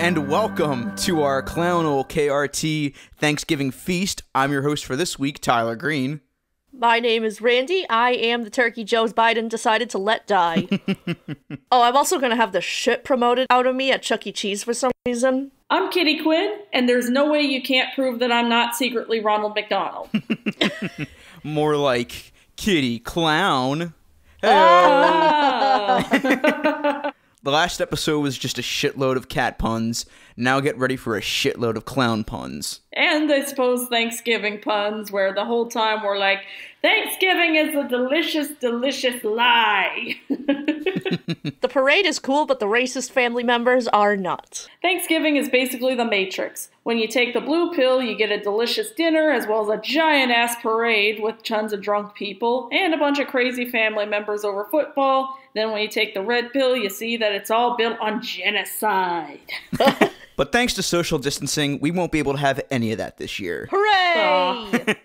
and welcome to our Clownal KRT Thanksgiving Feast. I'm your host for this week, Tyler Green. My name is Randy. I am the turkey Joe Biden decided to let die. Oh, I'm also going to have the shit promoted out of me at Chuck E. Cheese for some reason. I'm Kitty Quinn, and there's no way you can't prove that I'm not secretly Ronald McDonald. More like Kitty Clown. Ah! The last episode was just a shitload of cat puns. Now get ready for a shitload of clown puns. And I suppose Thanksgiving puns, where the whole time we're like, Thanksgiving is a delicious, delicious lie. The parade is cool, but the racist family members are not. Thanksgiving is basically the Matrix. When you take the blue pill, you get a delicious dinner, as well as a giant-ass parade with tons of drunk people, and a bunch of crazy family members over football. Then when you take the red pill, you see that it's all built on genocide. But thanks to social distancing, we won't be able to have any of that this year. Hooray!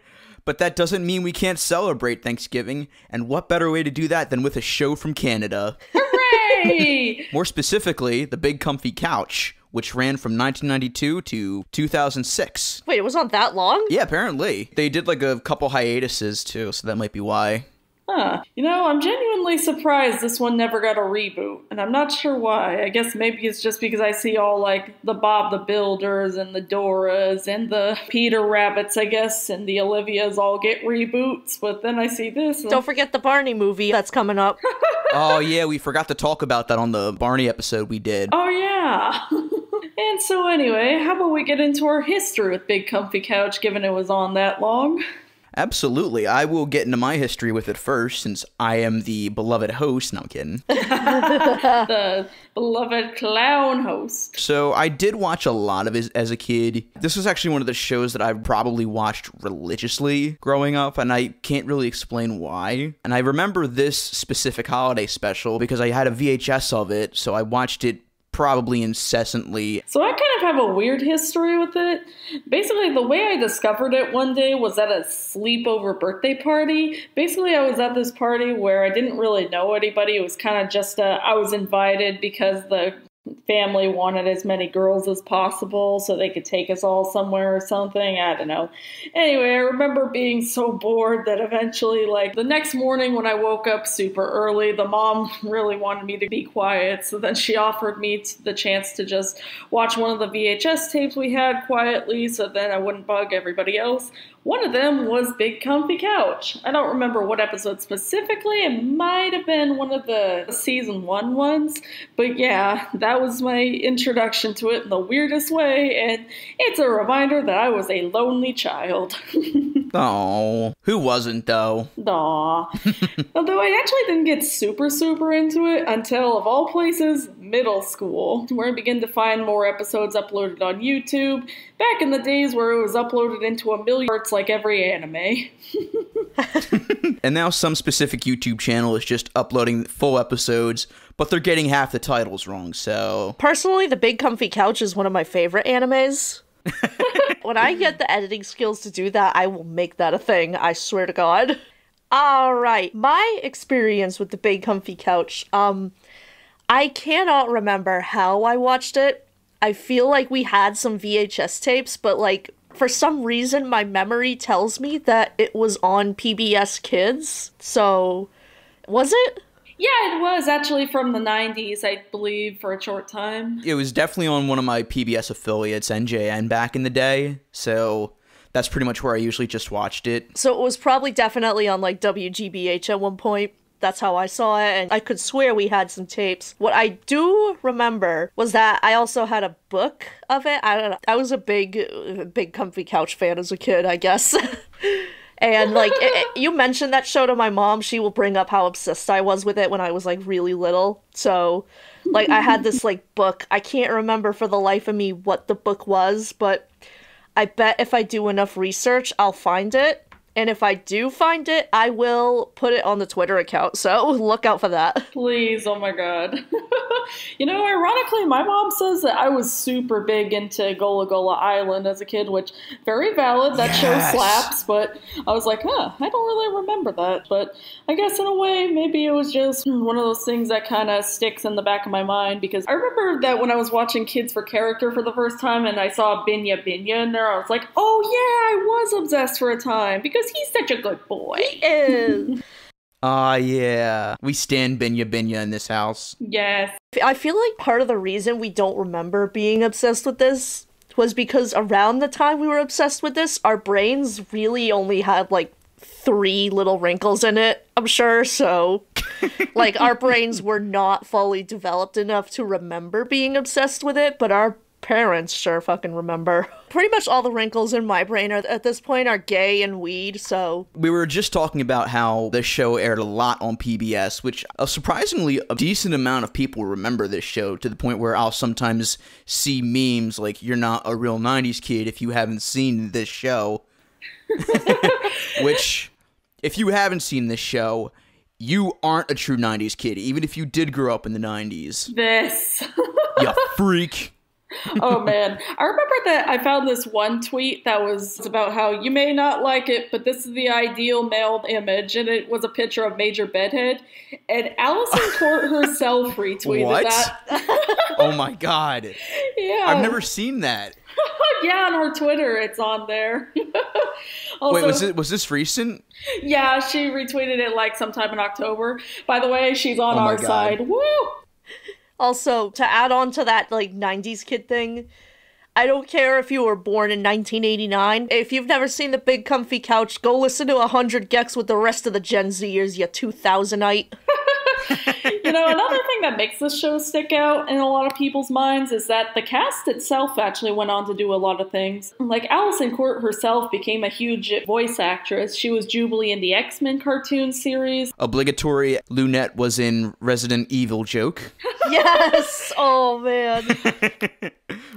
But that doesn't mean we can't celebrate Thanksgiving, and what better way to do that than with a show from Canada? Hooray! More specifically, The Big Comfy Couch, which ran from 1992 to 2006. Wait, it was on that long? Yeah, apparently. They did like a couple hiatuses too, so that might be why. Huh. You know, I'm genuinely surprised this one never got a reboot, and I'm not sure why. I guess maybe it's just because I see all, like, the Bob the Builders and the Doras and the Peter Rabbits, I guess, and the Olivias all get reboots, but then I see this. Don't forget the Barney movie that's coming up. Oh yeah, we forgot to talk about that on the Barney episode we did. Oh yeah! And so anyway, how about we get into our history with Big Comfy Couch, given it was on that long? Absolutely. I will get into my history with it first, since I am the beloved host. No, I'm kidding. The beloved clown host. So I did watch a lot of it as a kid. This was actually one of the shows that I probably watched religiously growing up, and I can't really explain why. And I remember this specific holiday special because I had a VHS of it, so I watched it probably incessantly. So I kind of have a weird history with it. Basically, the way I discovered it one day was at a sleepover birthday party. Basically, I was at this party where I didn't really know anybody. It was kind of just I was invited because the family wanted as many girls as possible so they could take us all somewhere or something. I don't know. Anyway, I remember being so bored that eventually, like, the next morning when I woke up super early, the mom really wanted me to be quiet, so then she offered me the chance to just watch one of the VHS tapes we had quietly so then I wouldn't bug everybody else. One of them was Big Comfy Couch. I don't remember what episode specifically. It might have been one of the season 1 ones. But yeah, that was my introduction to it in the weirdest way. And it's a reminder that I was a lonely child. Oh, who wasn't though? Aw. Although I actually didn't get super into it until, of all places, middle school, where I began to find more episodes uploaded on YouTube, back in the days where it was uploaded into a million parts like every anime. And now some specific YouTube channel is just uploading full episodes, but they're getting half the titles wrong, so... Personally, The Big Comfy Couch is one of my favorite animes. When I get the editing skills to do that, I will make that a thing, I swear to God. Alright, my experience with The Big Comfy Couch, I cannot remember how I watched it. I feel like we had some VHS tapes, but like, for some reason, my memory tells me that it was on PBS Kids. So, was it? Yeah, it was actually from the 90s, I believe, for a short time. It was definitely on one of my PBS affiliates, NJN, back in the day, so that's pretty much where I usually just watched it. So it was probably definitely on, like, WGBH at one point. That's how I saw it, and I could swear we had some tapes. What I do remember was that I also had a book of it. I don't know. I was a big Comfy Couch fan as a kid, I guess. And, like, you mentioned that show to my mom, she will bring up how obsessed I was with it when I was, like, really little. So, like, I had this, like, book. I can't remember for the life of me what the book was, but I bet if I do enough research, I'll find it. And if I do find it, I will put it on the Twitter account, so look out for that. Please, oh my god. You know, ironically, my mom says that I was super big into Gola Gola Island as a kid, which very valid. That show slaps, but I was like, I don't really remember that. But I guess in a way, maybe it was just one of those things that kind of sticks in the back of my mind, because I remember that when I was watching Kids for Character for the first time and I saw Binya Binya in there, I was like, oh yeah, I was obsessed for a time because he's such a good boy. He is. Yeah. We stand Binya Binya in this house. Yes. I feel like part of the reason we don't remember being obsessed with this was because around the time we were obsessed with this, our brains really only had like 3 little wrinkles in it, I'm sure. So, like, our brains were not fully developed enough to remember being obsessed with it, but our parents sure fucking remember. Pretty much all the wrinkles in my brain at this point are gay and weed, so... We were just talking about how this show aired a lot on PBS, which surprisingly a decent amount of people remember this show, to the point where I'll sometimes see memes like, you're not a real 90s kid if you haven't seen this show. Which, if you haven't seen this show, you aren't a true 90s kid, even if you did grow up in the 90s. This. You freak. Oh man, I remember that I found this one tweet that was about how you may not like it, but this is the ideal male image, and it was a picture of Major Bedhead, and Allison Court herself retweeted that. Oh my god. Yeah. I've never seen that. Yeah, on her Twitter, it's on there. Also, wait, was this recent? Yeah, she retweeted it like sometime in October. By the way, she's on our side. Woo! Also, to add on to that, like, 90s kid thing, I don't care if you were born in 1989. If you've never seen The Big Comfy Couch, go listen to 100 Gex with the rest of the Gen Zers, you 2000ite. You know, another thing that makes this show stick out in a lot of people's minds is that the cast itself actually went on to do a lot of things. Like, Allison Court herself became a huge voice actress. She was Jubilee in the X-Men cartoon series. Obligatory Lunette was in Resident Evil joke. Yes! Oh, man.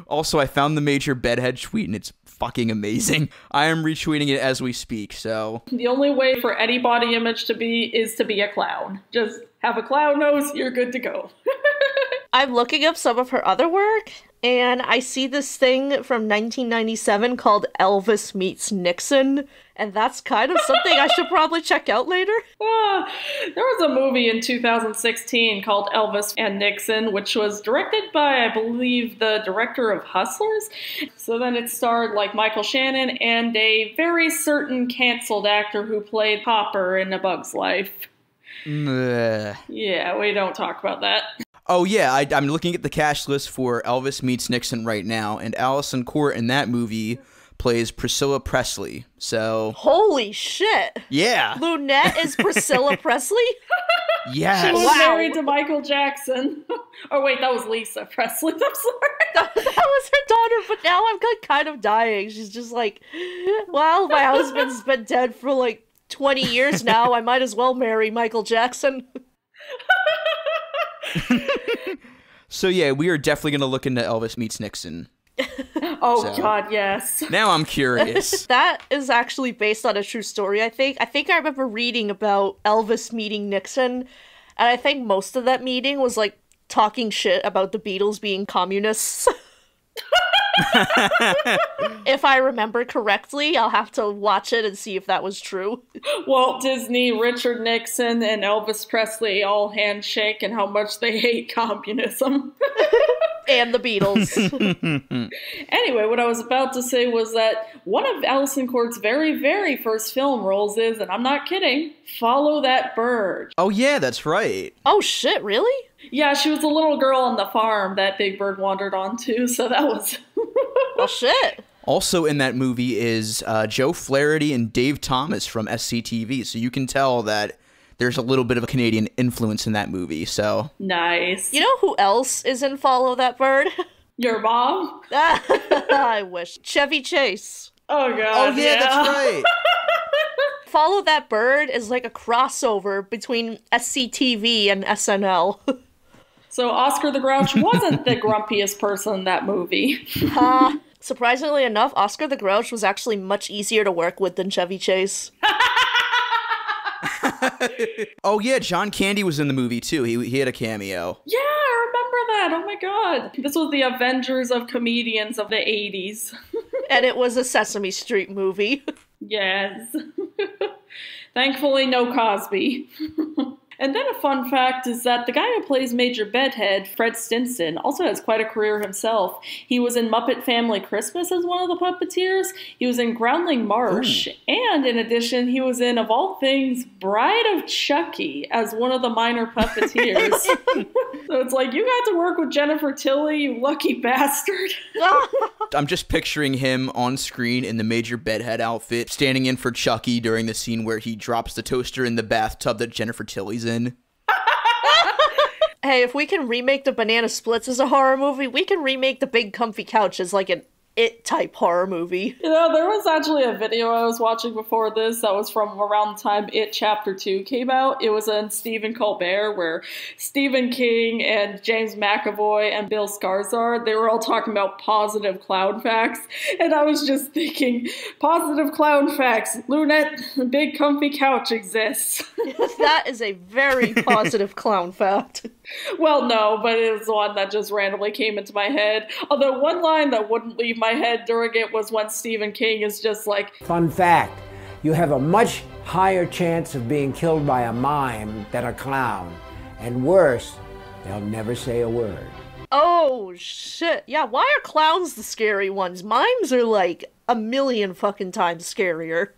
Also, I found the Major Bedhead tweet, and it's fucking amazing. I am retweeting it as we speak, so... The only way for any body image to be is to be a clown. Just have a clown nose, you're good to go. I'm looking up some of her other work, and I see this thing from 1997 called Elvis Meets Nixon, and that's kind of something I should probably check out later. There was a movie in 2016 called Elvis and Nixon, which was directed by, I believe, the director of Hustlers. So then it starred like Michael Shannon and a very certain canceled actor who played Hopper in A Bug's Life. Yeah, we don't talk about that. Oh yeah, I'm looking at the cast list for Elvis Meets Nixon right now, and Allison Court in that movie plays Priscilla Presley, so... Holy shit! Yeah! Lunette is Priscilla Presley? Yes! She was married to Michael Jackson. Oh wait, that was Lisa Presley, I'm sorry. That was her daughter, but now I'm kind of dying. She's just like, well, my husband's been dead for like 20 years now, I might as well marry Michael Jackson. So yeah, we are definitely going to look into Elvis Meets Nixon. Oh god, yes. Now I'm curious. That is actually based on a true story, I think. I remember reading about Elvis meeting Nixon, and I think most of that meeting was like talking shit about the Beatles being communists. If I remember correctly, I'll have to watch it and see if that was true. Walt Disney, Richard Nixon, and Elvis Presley all handshake and how much they hate communism. And the Beatles. Anyway, what I was about to say was that one of Allison Court's very, very first film roles is, and I'm not kidding, Follow That Bird. Oh yeah, that's right. Oh shit, really? Yeah, she was a little girl on the farm that Big Bird wandered onto, so that was... Well, shit. Also in that movie is Joe Flaherty and Dave Thomas from SCTV, so you can tell that there's a little bit of a Canadian influence in that movie, so... Nice. You know who else is in Follow That Bird? Your mom? I wish. Chevy Chase. Oh god, oh yeah, that's right. Follow That Bird is like a crossover between SCTV and SNL. So Oscar the Grouch wasn't the grumpiest person in that movie. Surprisingly enough, Oscar the Grouch was actually much easier to work with than Chevy Chase. Oh yeah, John Candy was in the movie too. He had a cameo. Yeah, I remember that. Oh my god. This was the Avengers of comedians of the 80s. And it was a Sesame Street movie. Yes. Thankfully, no Cosby. And then a fun fact is that the guy who plays Major Bedhead, Fred Stinson, also has quite a career himself. He was in Muppet Family Christmas as one of the Puppeteers. He was in Groundling Marsh. Ooh. And in addition, he was in, of all things, Bride of Chucky as one of the minor Puppeteers. So it's like, you got to work with Jennifer Tilly, you lucky bastard. I'm just picturing him on screen in the Major Bedhead outfit, standing in for Chucky during the scene where he drops the toaster in the bathtub that Jennifer Tilly's in. Hey, if we can remake the Banana Splits as a horror movie, we can remake the Big Comfy Couch as like an It-type horror movie. You know, there was actually a video I was watching before this that was from around the time It Chapter 2 came out. It was in Stephen Colbert, where Stephen King and James McAvoy and Bill Skarsgård, they were all talking about positive clown facts. And I was just thinking, positive clown facts, Lunette, the Big Comfy Couch exists. That is a very positive clown fact. Well, no, but it was one that just randomly came into my head. Although one line that wouldn't leave my head during it was when Stephen King is just like, fun fact, you have a much higher chance of being killed by a mime than a clown. And worse, they'll never say a word. Oh, shit. Yeah, why are clowns the scary ones? Mimes are like a million fucking times scarier.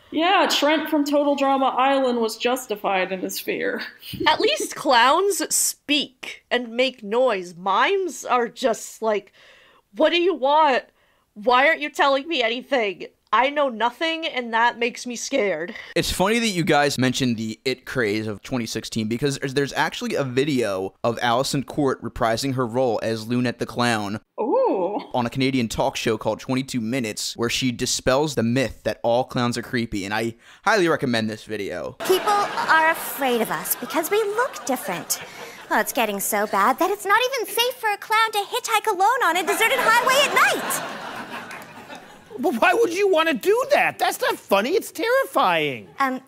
Yeah, Trent from Total Drama Island was justified in his fear. At least clowns speak and make noise. Mimes are just like, what do you want? Why aren't you telling me anything? I know nothing, and that makes me scared. It's funny that you guys mentioned the It craze of 2016, because there's actually a video of Alison Court reprising her role as Lunette the Clown. Ooh. On a Canadian talk show called 22 Minutes, where she dispels the myth that all clowns are creepy, and I highly recommend this video. People are afraid of us because we look different. Well, it's getting so bad that it's not even safe for a clown to hitchhike alone on a deserted highway at night. Well, why would you want to do that? That's not funny, it's terrifying.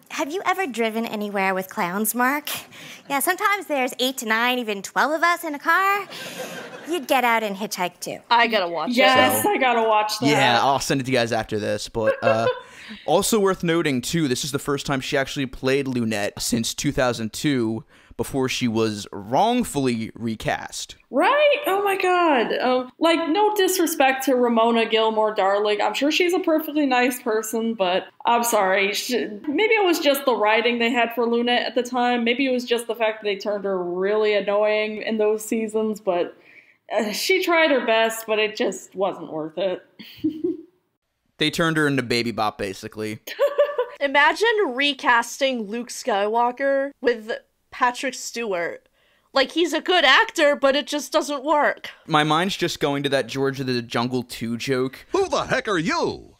Have you ever driven anywhere with clowns, Mark? Yeah, sometimes there's 8 to 9, even 12 of us in a car. You'd get out and hitchhike too. I gotta watch it. Yes, I gotta watch that. Yeah, I'll send it to you guys after this, but also worth noting too, this is the first time she actually played Lunette since 2002, before she was wrongfully recast. Right? Oh my god. Like, no disrespect to Ramona Gilmore Darling. I'm sure she's a perfectly nice person, but I'm sorry. Maybe it was just the writing they had for Lunette at the time. Maybe it was just the fact that they turned her really annoying in those seasons, but she tried her best, but it just wasn't worth it. They turned her into Baby Bop, basically. Imagine recasting Luke Skywalker with Patrick Stewart. Like, he's a good actor, but it just doesn't work. My mind's just going to that George of the Jungle 2 joke. Who the heck are you?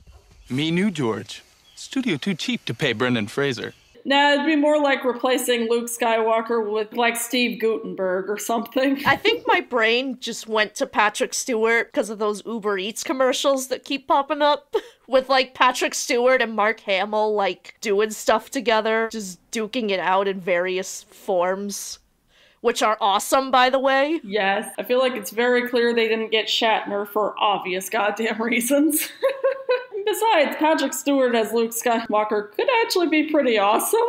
Me new, George. Studio too cheap to pay Brendan Fraser. Nah, it'd be more like replacing Luke Skywalker with, like, Steve Guttenberg or something. I think my brain just went to Patrick Stewart because of those Uber Eats commercials that keep popping up. With, like, Patrick Stewart and Mark Hamill, like, doing stuff together. Just duking it out in various forms. Which are awesome, by the way. Yes. I feel like it's very clear they didn't get Shatner for obvious goddamn reasons. Besides, Patrick Stewart as Luke Skywalker could actually be pretty awesome.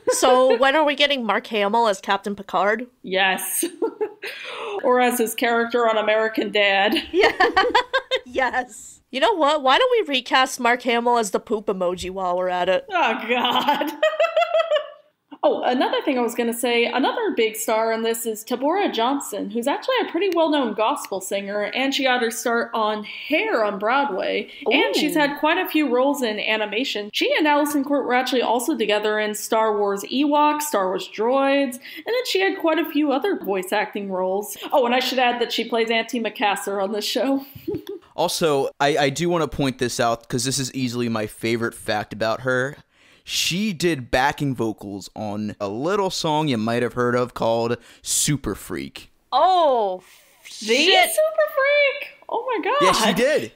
So when are we getting Mark Hamill as Captain Picard? Yes. Or as his character on American Dad. Yeah. Yes. You know what? Why don't we recast Mark Hamill as the poop emoji while we're at it? Oh, God. Oh, another thing I was going to say, another big star in this is Tabora Johnson, who's actually a pretty well-known gospel singer, and she got her start on Hair on Broadway, and she's had quite a few roles in animation. She and Alison Court were actually also together in Star Wars Ewoks, Star Wars Droids, and then she had quite a few other voice acting roles. Oh, and I should add that she plays Auntie Macassar on this show. Also, I do want to point this out, because this is easily my favorite fact about her. She did backing vocals on a little song you might have heard of called Super Freak. Oh, shit. Super Freak? Oh my god. Yeah, she did.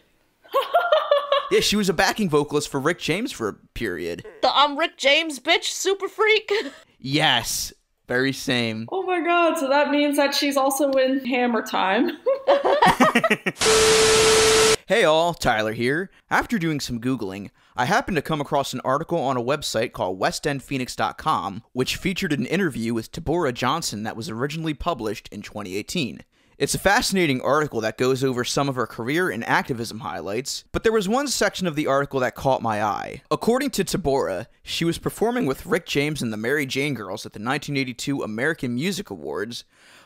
Yeah, she was a backing vocalist for Rick James for a period. The Rick James bitch, Super Freak? Yes. Very same. Oh my god, so that means that she's also in Hammer Time. Hey all, Tyler here. After doing some Googling, I happened to come across an article on a website called westendphoenix.com, which featured an interview with Tabora Johnson that was originally published in 2018. It's a fascinating article that goes over some of her career and activism highlights, but there was one section of the article that caught my eye. According to Tabora, she was performing with Rick James and the Mary Jane Girls at the 1982 American Music Awards,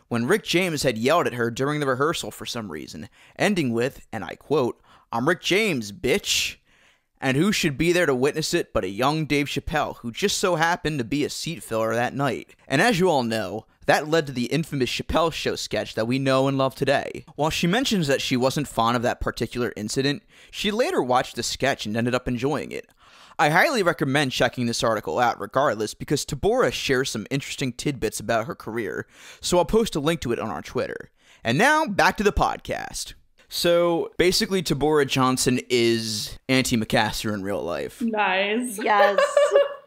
when Rick James had yelled at her during the rehearsal for some reason, ending with, and I quote, "I'm Rick James, bitch." And who should be there to witness it but a young Dave Chappelle, who just so happened to be a seat filler that night. And as you all know, that led to the infamous Chappelle Show sketch that we know and love today. While she mentions that she wasn't fond of that particular incident, she later watched the sketch and ended up enjoying it. I highly recommend checking this article out regardless, because Tabora shares some interesting tidbits about her career, so I'll post a link to it on our Twitter. And now, back to the podcast. So, basically, Tabora Johnson is Auntie Macaster in real life. Nice. Yes.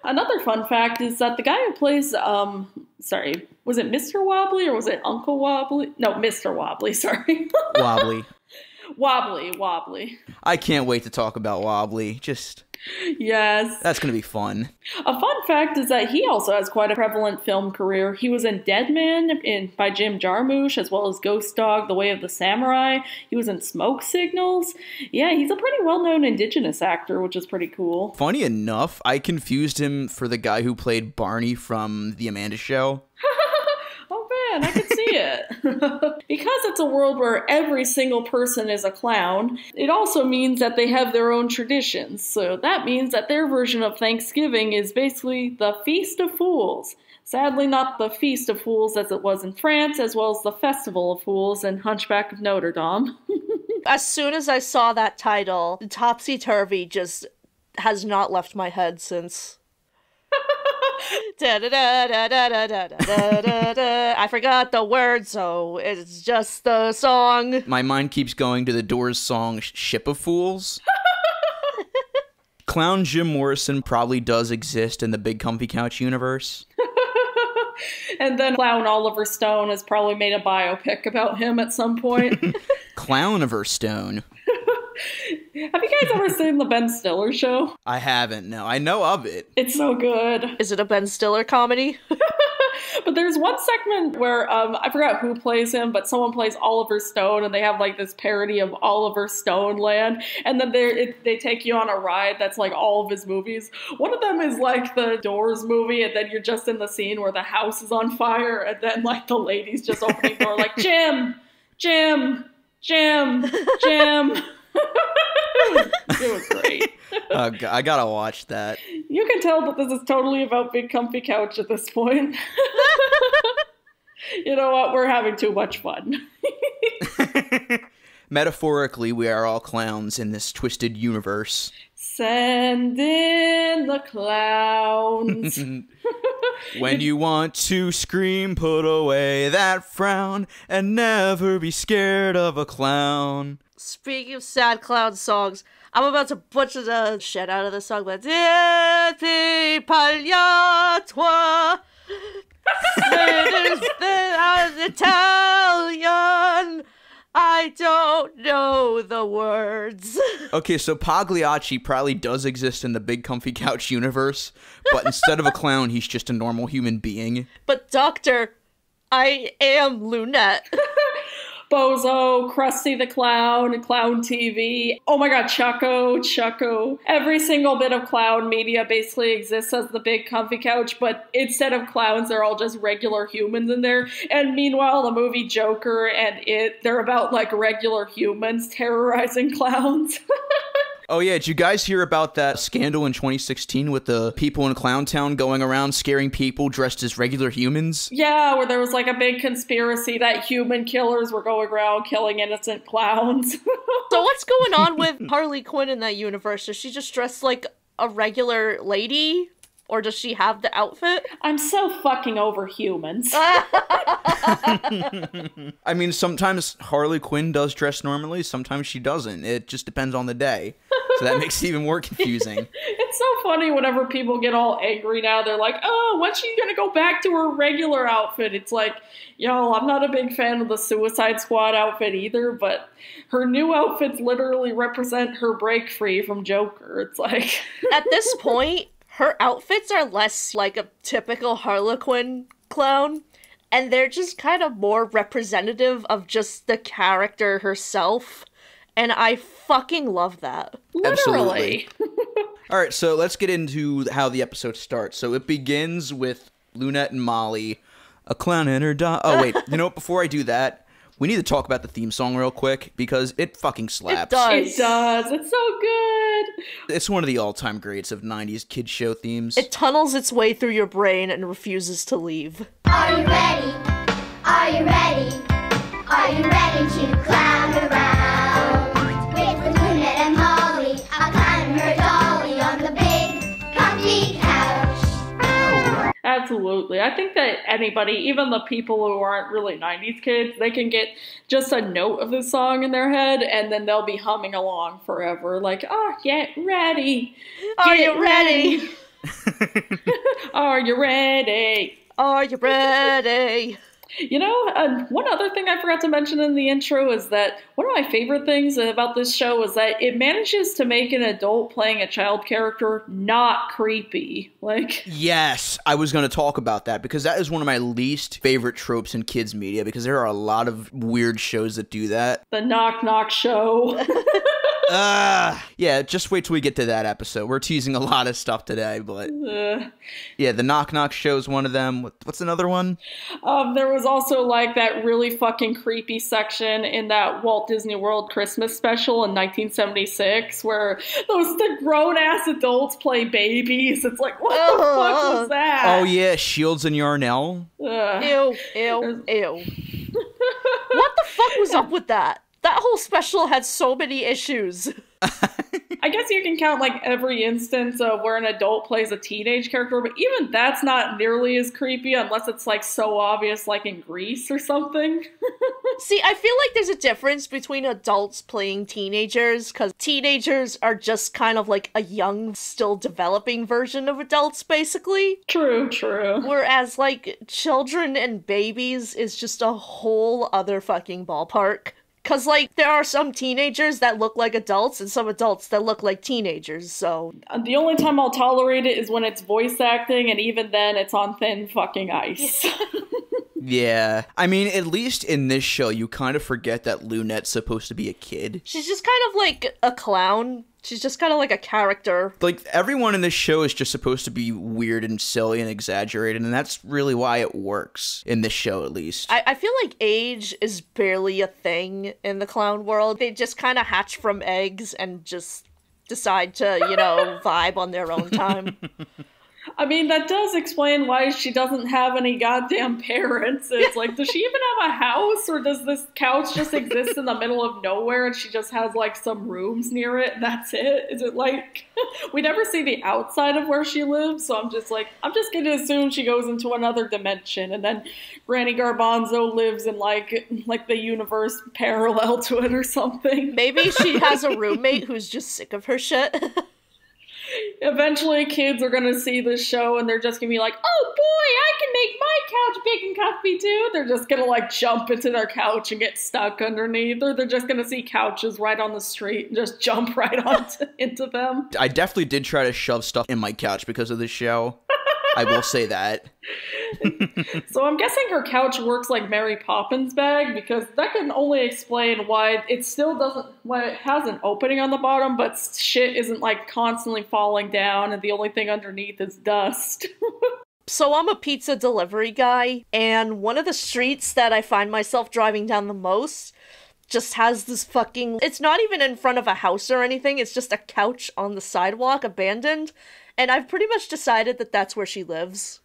Another fun fact is that the guy who plays, sorry, was it Mr. Wobbly or was it Uncle Wobbly? No, Mr. Wobbly, sorry. Wobbly. Wobbly. I can't wait to talk about Wobbly. Yes. That's going to be fun. A fun fact is that he also has quite a prevalent film career. He was in Dead Man by Jim Jarmusch, as well as Ghost Dog, The Way of the Samurai. He was in Smoke Signals. Yeah, he's a pretty well-known indigenous actor, which is pretty cool. Funny enough, I confused him for the guy who played Barney from The Amanda Show. Oh man, I can see it. Because it's a world where every single person is a clown, it also means that they have their own traditions. So that means that their version of Thanksgiving is basically the Feast of Fools. Sadly, not the Feast of Fools as it was in France, as well as the Festival of Fools and Hunchback of Notre Dame. As soon as I saw that title, Topsy-Turvy just has not left my head since. I forgot the words, so it's just the song. My mind keeps going to the Doors song Ship of Fools. Clown Jim Morrison probably does exist in the Big Comfy Couch universe. And then Clown Oliver Stone has probably made a biopic about him at some point. Clowniver Stone. Have you guys ever seen the Ben Stiller show? I haven't, no. I know of it. It's so good. Is it a Ben Stiller comedy? But there's one segment where, I forgot who plays him, but someone plays Oliver Stone, and they have like this parody of Oliver Stone Land, and then they take you on a ride that's like all of his movies. One of them is like the Doors movie, and then you're just in the scene where the house is on fire, and then like the lady's just opening the door like, Jim! It was great. I gotta watch that. You can tell that this is totally about Big Comfy Couch at this point. You know what? We're having too much fun. Metaphorically, we are all clowns in this twisted universe. Send in the clowns. When you want to scream, put away that frown and never be scared of a clown. Speaking of sad clown songs, I'm about to butcher the shit out of the song, but Italian, I don't know the words. Okay, so Pagliacci probably does exist in the Big Comfy Couch universe, but instead of a clown, he's just a normal human being. But Doctor, I am Lunette. Bozo, Krusty the Clown, Clown TV. Oh my god, Chucko. Every single bit of clown media basically exists as the Big Comfy Couch, but instead of clowns, they're all just regular humans in there. And meanwhile, the movie Joker and they're about like regular humans terrorizing clowns. Oh yeah, did you guys hear about that scandal in 2016 with the people in Clowntown going around scaring people dressed as regular humans? Yeah, where there was like a big conspiracy that human killers were going around killing innocent clowns. So what's going on with Harley Quinn in that universe? Is she just dressed like a regular lady? Or does she have the outfit? I'm so fucking over humans. I mean, sometimes Harley Quinn does dress normally, sometimes she doesn't. It just depends on the day. So that makes it even more confusing. It's so funny whenever people get all angry now. They're like, oh, when's she gonna go back to her regular outfit? It's like, yo, I'm not a big fan of the Suicide Squad outfit either, but her new outfits literally represent her break free from Joker. It's like... At this point, her outfits are less like a typical Harlequin clown, and they're just kind of more representative of just the character herself. And I fucking love that. Literally. All right, so let's get into how the episode starts. So it begins with Lunette and Molly, a clown and her dog. Oh, wait. You know what? Before I do that, we need to talk about the theme song real quick because it fucking slaps. It does. It does. It's so good. It's one of the all-time greats of 90s kid show themes. It tunnels its way through your brain and refuses to leave. Are you ready? Are you ready? Are you ready to clown around? With Lunette and Molly, a clown and her dolly on the big, comfy couch. Absolutely. I think that anybody, even the people who aren't really 90s kids, they can get just a note of this song in their head and then they'll be humming along forever. Like, oh, get ready. Are you ready? Are you ready? Are you ready? You know, one other thing I forgot to mention in the intro is that one of my favorite things about this show is that it manages to make an adult playing a child character not creepy. Like, yes, I was going to talk about that because that is one of my least favorite tropes in kids media because there are a lot of weird shows that do that. The Knock Knock Show. Yeah, just wait till we get to that episode. We're teasing a lot of stuff today, but yeah, the Knock Knock Show is one of them. What's another one? There was also like that really fucking creepy section in that Walt Disney World Christmas special in 1976 where the grown-ass adults play babies. It's like, what the fuck was that? Oh yeah, Shields and Yarnell. Ew, ew, ew. What the fuck was up with that? That whole special had so many issues. I guess you can count like every instance of where an adult plays a teenage character, but even that's not nearly as creepy unless it's like so obvious like in Grease or something. See, I feel like there's a difference between adults playing teenagers, because teenagers are just kind of like a young, still developing version of adults, basically. True, true. Whereas like children and babies is just a whole other fucking ballpark. Because, like, there are some teenagers that look like adults and some adults that look like teenagers, so... The only time I'll tolerate it is when it's voice acting, and even then, it's on thin fucking ice. Yeah. I mean, at least in this show, you kind of forget that Lunette's supposed to be a kid. She's just kind of like a clown. She's just kind of like a character. Like, everyone in this show is just supposed to be weird and silly and exaggerated, and that's really why it works, in this show at least. I feel like age is barely a thing in the clown world. They just kind of hatch from eggs and just decide to, you know, vibe on their own time. I mean, that does explain why she doesn't have any goddamn parents. It's like, does she even have a house, or does this couch just exist in the middle of nowhere and she just has, like, some rooms near it and that's it? Is it like, we never see the outside of where she lives, so I'm just like, I'm just gonna assume she goes into another dimension and then Granny Garbanzo lives in, like the universe parallel to it or something. Maybe she has a roommate who's just sick of her shit. Eventually, kids are going to see this show and they're just going to be like, oh boy, I can make my couch big and comfy too. They're just going to like jump into their couch and get stuck underneath, or they're just going to see couches right on the street and just jump right into them. I definitely did try to shove stuff in my couch because of this show. I will say that. So I'm guessing her couch works like Mary Poppins' bag, because that can only explain why it still doesn't, why it has an opening on the bottom, but shit isn't like constantly falling down and the only thing underneath is dust. So I'm a pizza delivery guy, and one of the streets that I find myself driving down the most just has this fucking, it's not even in front of a house or anything, it's just a couch on the sidewalk, abandoned. And I've pretty much decided that that's where she lives.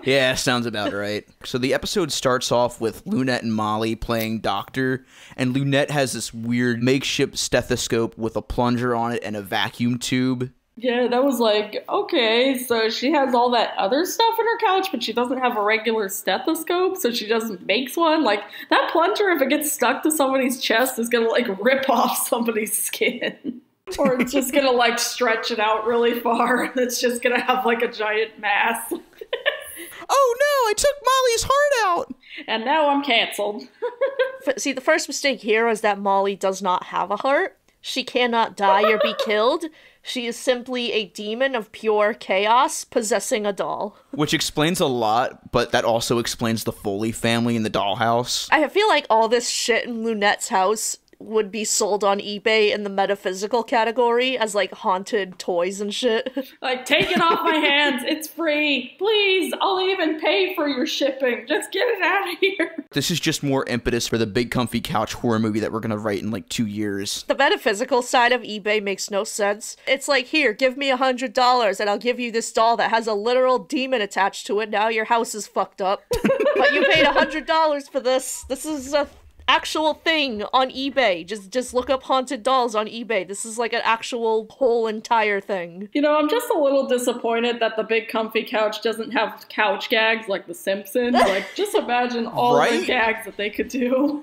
Yeah, sounds about right. So the episode starts off with Lunette and Molly playing doctor, and Lunette has this weird makeshift stethoscope with a plunger on it and a vacuum tube. Yeah, that was like, okay, so she has all that other stuff in her couch, but she doesn't have a regular stethoscope, so she just makes one. Like, that plunger, if it gets stuck to somebody's chest, is gonna, like, rip off somebody's skin. Or it's just gonna, like, stretch it out really far, and it's just gonna have, like, a giant mass. Oh no, I took Molly's heart out! And now I'm canceled. See, the first mistake here is that Molly does not have a heart. She cannot die or be killed. She is simply a demon of pure chaos possessing a doll. Which explains a lot, but that also explains the Foley family in the dollhouse. I feel like all this shit in Lunette's house would be sold on eBay in the metaphysical category as, like, haunted toys and shit. Like, take it off my hands. It's free. Please, I'll even pay for your shipping. Just get it out of here. This is just more impetus for the big comfy couch horror movie that we're gonna write in, like, 2 years. The metaphysical side of eBay makes no sense. It's like, here, give me $100 and I'll give you this doll that has a literal demon attached to it. Now your house is fucked up. But you paid $100 for this. This is a actual thing on eBay. Just look up haunted dolls on eBay. This is like an actual whole entire thing. You know, I'm just a little disappointed that the big comfy couch doesn't have couch gags like The Simpsons. Like, just imagine all the gags that they could do.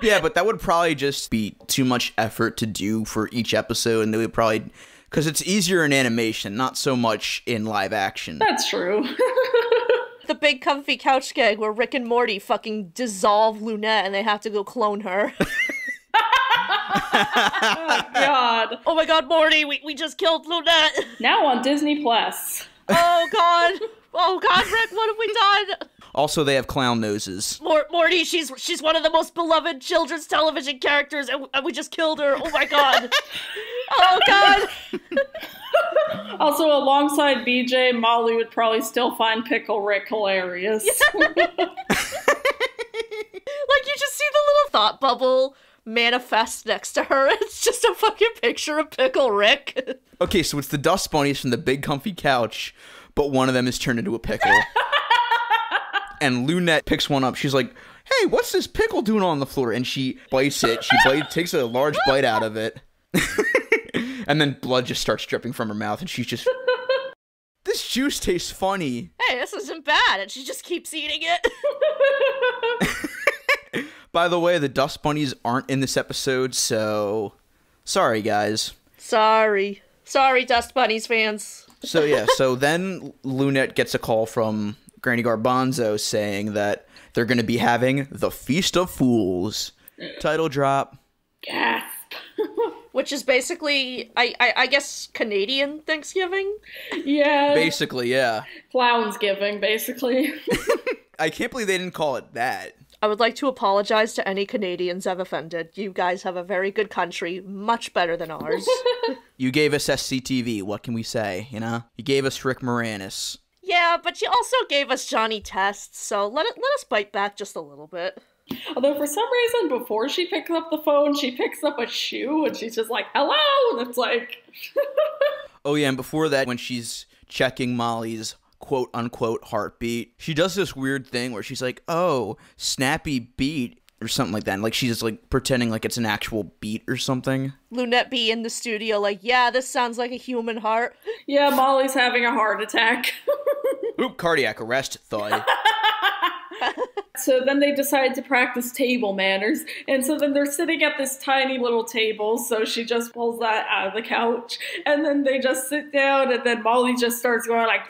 Yeah, but that would probably just be too much effort to do for each episode, and they would probably... Because it's easier in animation, not so much in live action. That's true. The big comfy couch gag where Rick and Morty fucking dissolve Lunette and they have to go clone her. Oh, God. Oh my God, Morty, we just killed Lunette. Now on Disney Plus. Oh God. Oh God, Rick, what have we done? Also, they have clown noses. Morty, she's one of the most beloved children's television characters, and we just killed her. Oh my God. Oh God. Also, alongside BJ, Molly would probably still find Pickle Rick hilarious. Like, you just see the little thought bubble manifest next to her. It's just a fucking picture of Pickle Rick. Okay, so it's the dust bunnies from the big comfy couch, but one of them is turned into a pickle. And Lunette picks one up. She's like, hey, what's this pickle doing on the floor? And she bites it. Takes a large bite out of it. And then blood just starts dripping from her mouth, and she's just... This juice tastes funny. Hey, this isn't bad. And she just keeps eating it. By the way, the dust bunnies aren't in this episode, so... Sorry, guys. Sorry, Dust Bunnies fans. So yeah, so then Lunette gets a call from Granny Garbanzo saying that they're going to be having the Feast of Fools. Title drop. Gasp. Which is basically, I guess, Canadian Thanksgiving? Yeah. Basically, yeah. Clownsgiving, basically. I can't believe they didn't call it that. I would like to apologize to any Canadians I've offended. You guys have a very good country, much better than ours. You gave us SCTV, what can we say, you know? You gave us Rick Moranis. Yeah, but you also gave us Johnny Test, so let us bite back just a little bit. Although for some reason, before she picks up the phone, she picks up a shoe, and she's just like, hello! And it's like... Oh yeah, and before that, when she's checking Molly's quote-unquote heartbeat, she does this weird thing where she's like, oh, snappy beat, or something like that. And, like, she's, like, pretending like it's an actual beat or something. Lunette be in the studio like, yeah, this sounds like a human heart. Yeah, Molly's having a heart attack. Oop, cardiac arrest, thought. So then they decide to practice table manners, and so then they're sitting at this tiny little table, so she just pulls that out of the couch, and then they just sit down, and then Molly just starts going like,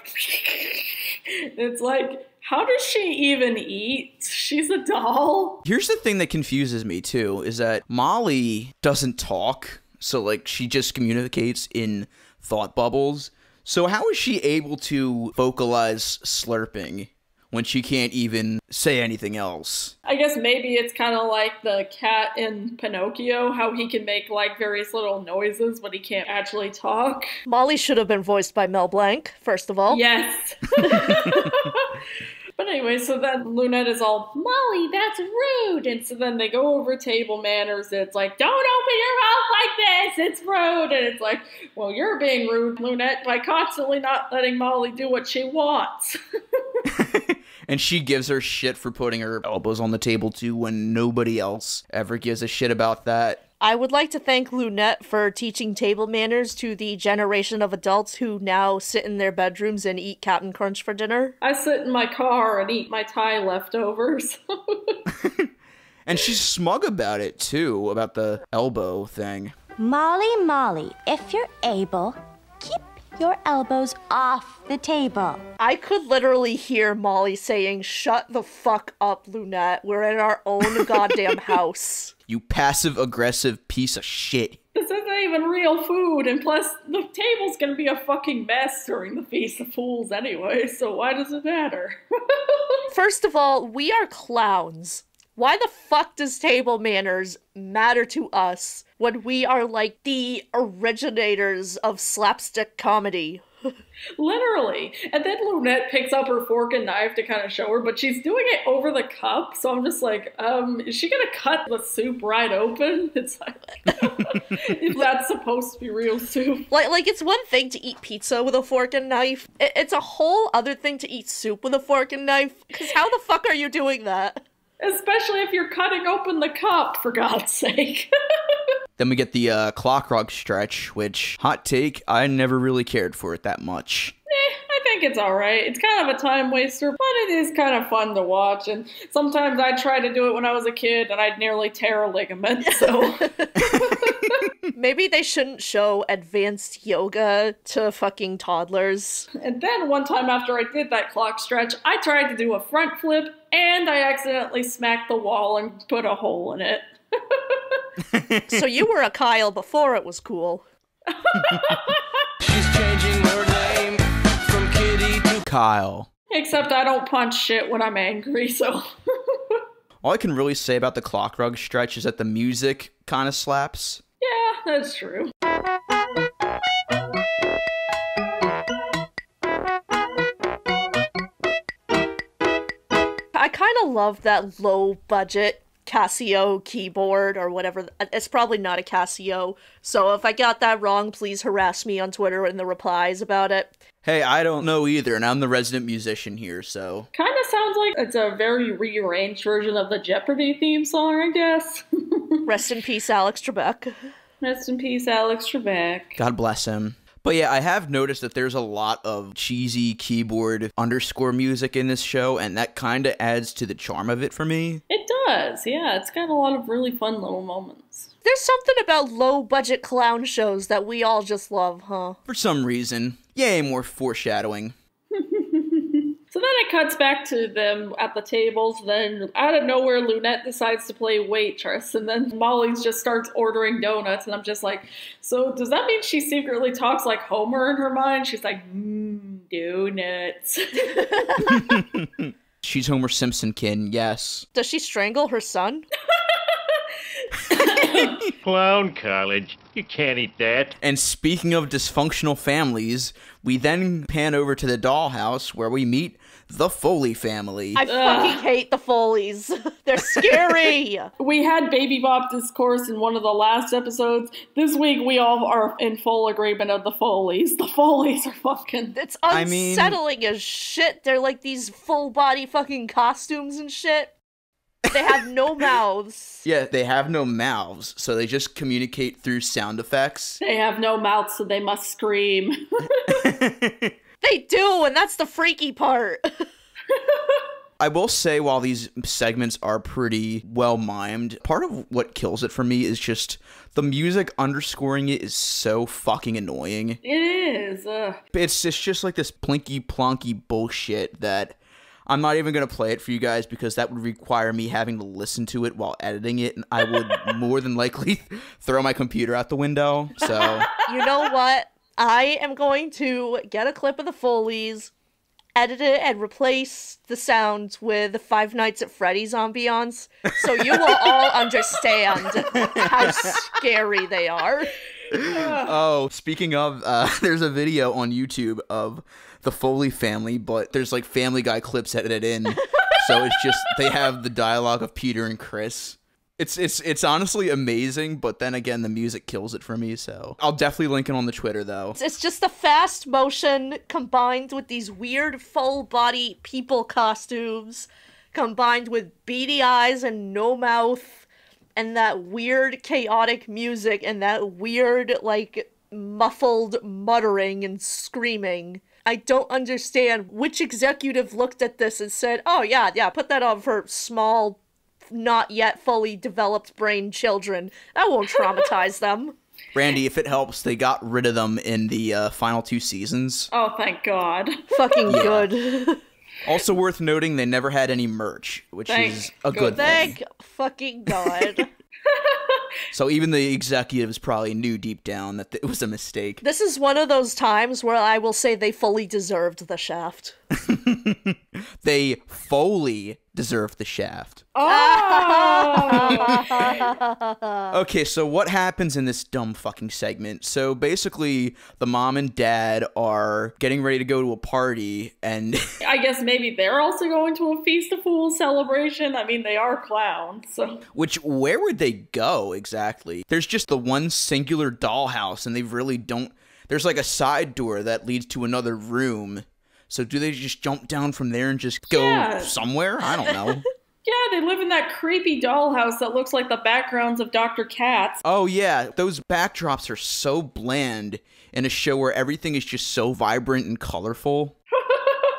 it's like, how does she even eat? She's a doll. Here's the thing that confuses me, too, is that Molly doesn't talk, so, like, she just communicates in thought bubbles. So how is she able to vocalize slurping when she can't even say anything else? I guess maybe it's kind of like the cat in Pinocchio, how he can make, like, various little noises, but he can't actually talk. Molly should have been voiced by Mel Blanc, first of all. Yes. But anyway, so then Lunette is all, Molly, that's rude. And so then they go over table manners. And it's like, don't open your mouth like this. It's rude. And it's like, well, you're being rude, Lunette, by constantly not letting Molly do what she wants. And she gives her shit for putting her elbows on the table, too, when nobody else ever gives a shit about that. I would like to thank Lunette for teaching table manners to the generation of adults who now sit in their bedrooms and eat Captain Crunch for dinner. I sit in my car and eat my Thai leftovers. And she's smug about it, too, about the elbow thing. Molly, if you're able, keep your elbows off the table. I could literally hear Molly saying, "Shut the fuck up, Lunette. We're in our own goddamn house." You passive-aggressive piece of shit. This isn't even real food, and plus, the table's gonna be a fucking mess during the Feast of Fools anyway, so why does it matter? First of all, we are clowns. Why the fuck does table manners matter to us when we are like the originators of slapstick comedy? Literally. And then Lunette picks up her fork and knife to kind of show her, but she's doing it over the cup, so I'm just like, is she gonna cut the soup right open? It's like, if that's supposed to be real soup. Like it's one thing to eat pizza with a fork and knife. It's a whole other thing to eat soup with a fork and knife, because how the fuck are you doing that? Especially if you're cutting open the cup, for God's sake. Then we get the clock rug stretch, which, hot take, I never really cared for it that much. I think it's alright. It's kind of a time waster, but it is kind of fun to watch. And sometimes I tried to do it when I was a kid, and I'd nearly tear a ligament, so... Maybe they shouldn't show advanced yoga to fucking toddlers. And then one time after I did that clock stretch, I tried to do a front flip, and I accidentally smacked the wall and put a hole in it. So you were a Kyle before it was cool. She's changing her name from Kitty to Kyle. Except I don't punch shit when I'm angry, so... All I can really say about the clock rug stretch is that the music kind of slaps. Yeah, that's true. I kind of love that low budget Casio keyboard or whatever. It's probably not a Casio, so if I got that wrong, please harass me on Twitter in the replies about it. Hey, I don't know either, and I'm the resident musician here, so... Kind of sounds like it's a very rearranged version of the Jeopardy theme song, I guess. Rest in peace, Alex Trebek. Rest in peace, Alex Trebek. God bless him. But yeah, I have noticed that there's a lot of cheesy keyboard underscore music in this show, and that kind of adds to the charm of it for me. It does, yeah. It's got a lot of really fun little moments. There's something about low-budget clown shows that we all just love, huh? For some reason. Yay, more foreshadowing. So then it cuts back to them at the tables, then out of nowhere Lunette decides to play waitress, and then Molly just starts ordering donuts, and I'm just like, so does that mean she secretly talks like Homer in her mind? She's like, donuts. She's Homer Simpson-kin, yes. Does she strangle her son? Clown college. You can't eat that. And speaking of dysfunctional families, we then pan over to the dollhouse where we meet the Foley family. I fucking hate the Foleys. They're scary. We had Baby Bop discourse in one of the last episodes. This week we all are in full agreement of the Foleys. The Foleys are fucking... It's unsettling as shit. They're like these full body fucking costumes and shit. They have no mouths. Yeah, they have no mouths, so they just communicate through sound effects. They have no mouths, so they must scream. They do, and that's the freaky part. I will say, while these segments are pretty well mimed, part of what kills it for me is just the music underscoring it is so fucking annoying. It is. It's just like this plinky plonky bullshit that I'm not even going to play it for you guys because that would require me having to listen to it while editing it, and I would more than likely throw my computer out the window, so... You know what? I am going to get a clip of the Foleys, edit it, and replace the sounds with Five Nights at Freddy's ambiance, so you will all understand how scary they are. Oh, speaking of, there's a video on YouTube of the Foley family, but there's like Family Guy clips edited in, so it's just, they have the dialogue of Peter and Chris. It's honestly amazing, but then again, the music kills it for me, so... I'll definitely link it on the Twitter, though. It's just the fast motion combined with these weird full-body people costumes, combined with beady eyes and no mouth, and that weird chaotic music and that weird, like, muffled muttering and screaming. I don't understand which executive looked at this and said, oh yeah, put that on for small, not yet fully developed brain children. That won't traumatize them. Randy, if it helps, they got rid of them in the final 2 seasons. Oh, thank God. Fucking good. Also worth noting, they never had any merch, which is a good thing. Thank fucking God. So even the executives probably knew deep down that it was a mistake. This is one of those times where I will say they fully deserved the shaft. They fully deserved the shaft. Oh! Okay, so what happens in this dumb fucking segment? So basically, the mom and dad are getting ready to go to a party, and I guess maybe they're also going to a Feast of Fools celebration. I mean, they are clowns, so. where would they go exactly? There's just the one singular dollhouse, and they really don't. There's like a side door that leads to another room. So do they just jump down from there and just go somewhere? I don't know. Yeah, they live in that creepy dollhouse that looks like the backgrounds of Dr. Katz. Oh yeah, those backdrops are so bland in a show where everything is just so vibrant and colorful.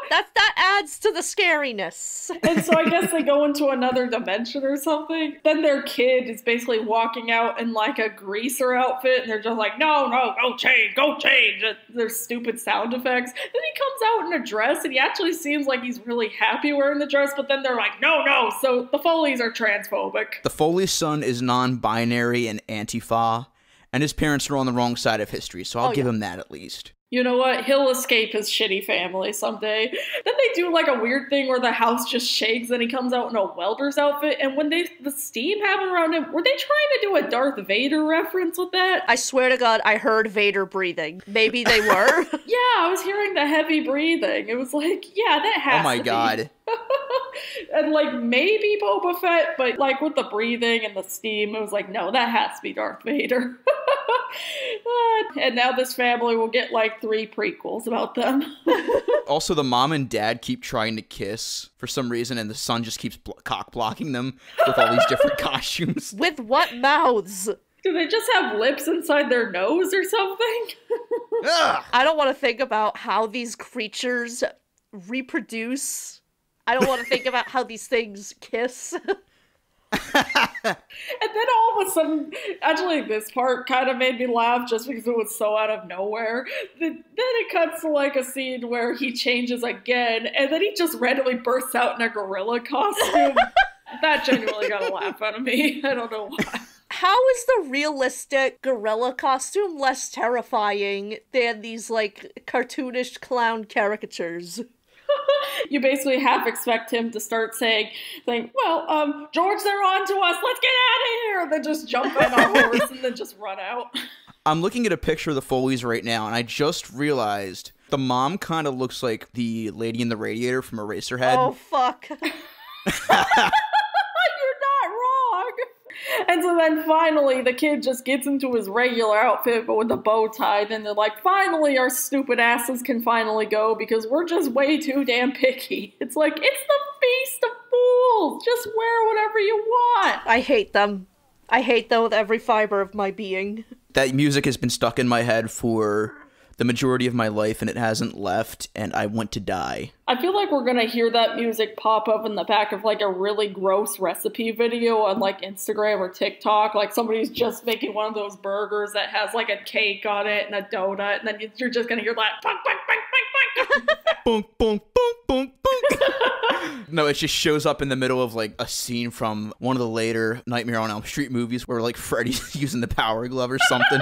That adds to the scariness. And so I guess they go into another dimension or something. Then their kid is basically walking out in like a greaser outfit, and they're just like, no, go change. There's stupid sound effects. Then he comes out in a dress, and he actually seems like he's really happy wearing the dress, but then they're like, no. So the Foleys are transphobic. The Foley's son is non-binary and Antifa, and his parents are on the wrong side of history, so I'll give him that at least. You know what? He'll escape his shitty family someday. Then they do like a weird thing where the house just shakes and he comes out in a welder's outfit. And when the steam happened around him, were they trying to do a Darth Vader reference with that? I swear to God, I heard Vader breathing. Maybe they were. Yeah, I was hearing the heavy breathing. It was like, yeah, that has to be. Oh my God. And like maybe Boba Fett, but like with the breathing and the steam, it was like, no, that has to be Darth Vader. And now this family will get like 3 prequels about them. Also, the mom and dad keep trying to kiss for some reason, and the son just keeps cock blocking them with all these different costumes. With what mouths? Do they just have lips inside their nose or something? I don't want to think about how these creatures reproduce. I don't want to think about how these things kiss. And then all of a sudden, actually this part kind of made me laugh just because it was so out of nowhere. Then it cuts to like a scene where he changes again, and then he just randomly bursts out in a gorilla costume. That genuinely got a laugh out of me. I don't know why. How is the realistic gorilla costume less terrifying than these like cartoonish clown caricatures? You basically half expect him to start saying, well, George, they're on to us, let's get out of here! And then just jump on a horse and then just run out. I'm looking at a picture of the Foleys right now, and I just realized the mom kind of looks like the lady in the radiator from Eraserhead. Oh, fuck. You're not wrong! And so then finally the kid just gets into his regular outfit but with the bow tie. Then they're like, finally our stupid asses can finally go because we're just way too damn picky. It's like, it's the Feast of Fools! Just wear whatever you want! I hate them. I hate them with every fiber of my being. That music has been stuck in my head for the majority of my life, and it hasn't left, and I want to die. I feel like we're gonna hear that music pop up in the back of like a really gross recipe video on like Instagram or TikTok. Like somebody's just making one of those burgers that has like a cake on it and a donut, and then you're just gonna hear that bunk, bunk, bunk, bunk, bunk. Bunk, bunk, bunk, bunk, bunk. No, it just shows up in the middle of like a scene from one of the later Nightmare on Elm Street movies where like Freddy's using the power glove or something.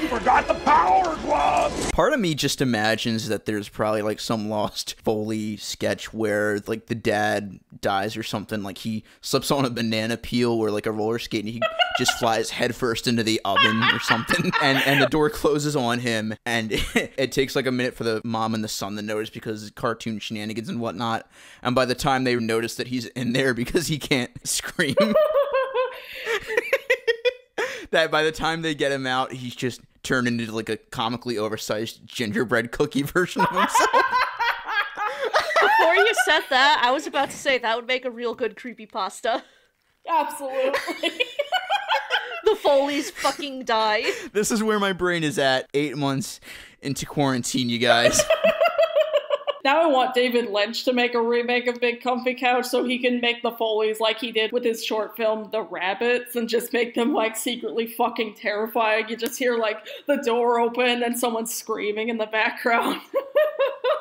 You forgot the power glove! Part of me just imagines that there's probably like some lost Foley sketch where like the dad dies or something, like he slips on a banana peel or like a roller skate and he just flies headfirst into the oven or something, and the door closes on him, and it takes like a minute for the mom and the son to notice because cartoon shenanigans and whatnot, and by the time they notice that he's in there because he can't scream, that by the time they get him out, he's just turned into like a comically oversized gingerbread cookie version of himself. Before you said that, I was about to say that would make a real good creepypasta. Absolutely. The Foleys fucking die. This is where my brain is at 8 months into quarantine, you guys. Now I want David Lynch to make a remake of Big Comfy Couch so he can make the Foleys like he did with his short film The Rabbits and just make them like secretly fucking terrifying. You just hear like the door open and someone screaming in the background.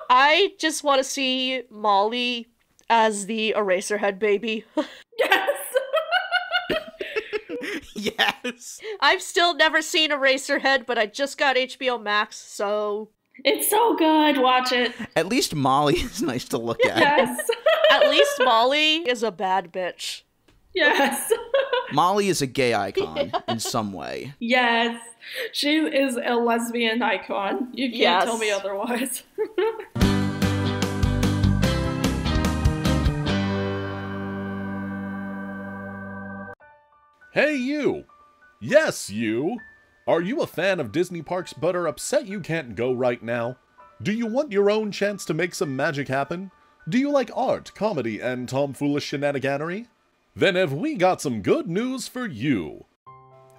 I just want to see Molly as the Eraserhead baby. Yes! Yes! I've still never seen Eraserhead, but I just got HBO Max, so... It's so good, watch it. At least Molly is nice to look at. Yes. At least Molly is a bad bitch. Yes. Molly is a gay icon in some way. Yes. She is a lesbian icon. You can't tell me otherwise. Hey you! Yes, you! Are you a fan of Disney parks but are upset you can't go right now? Do you want your own chance to make some magic happen? Do you like art, comedy, and tomfoolish shenaniganery? Then have we got some good news for you!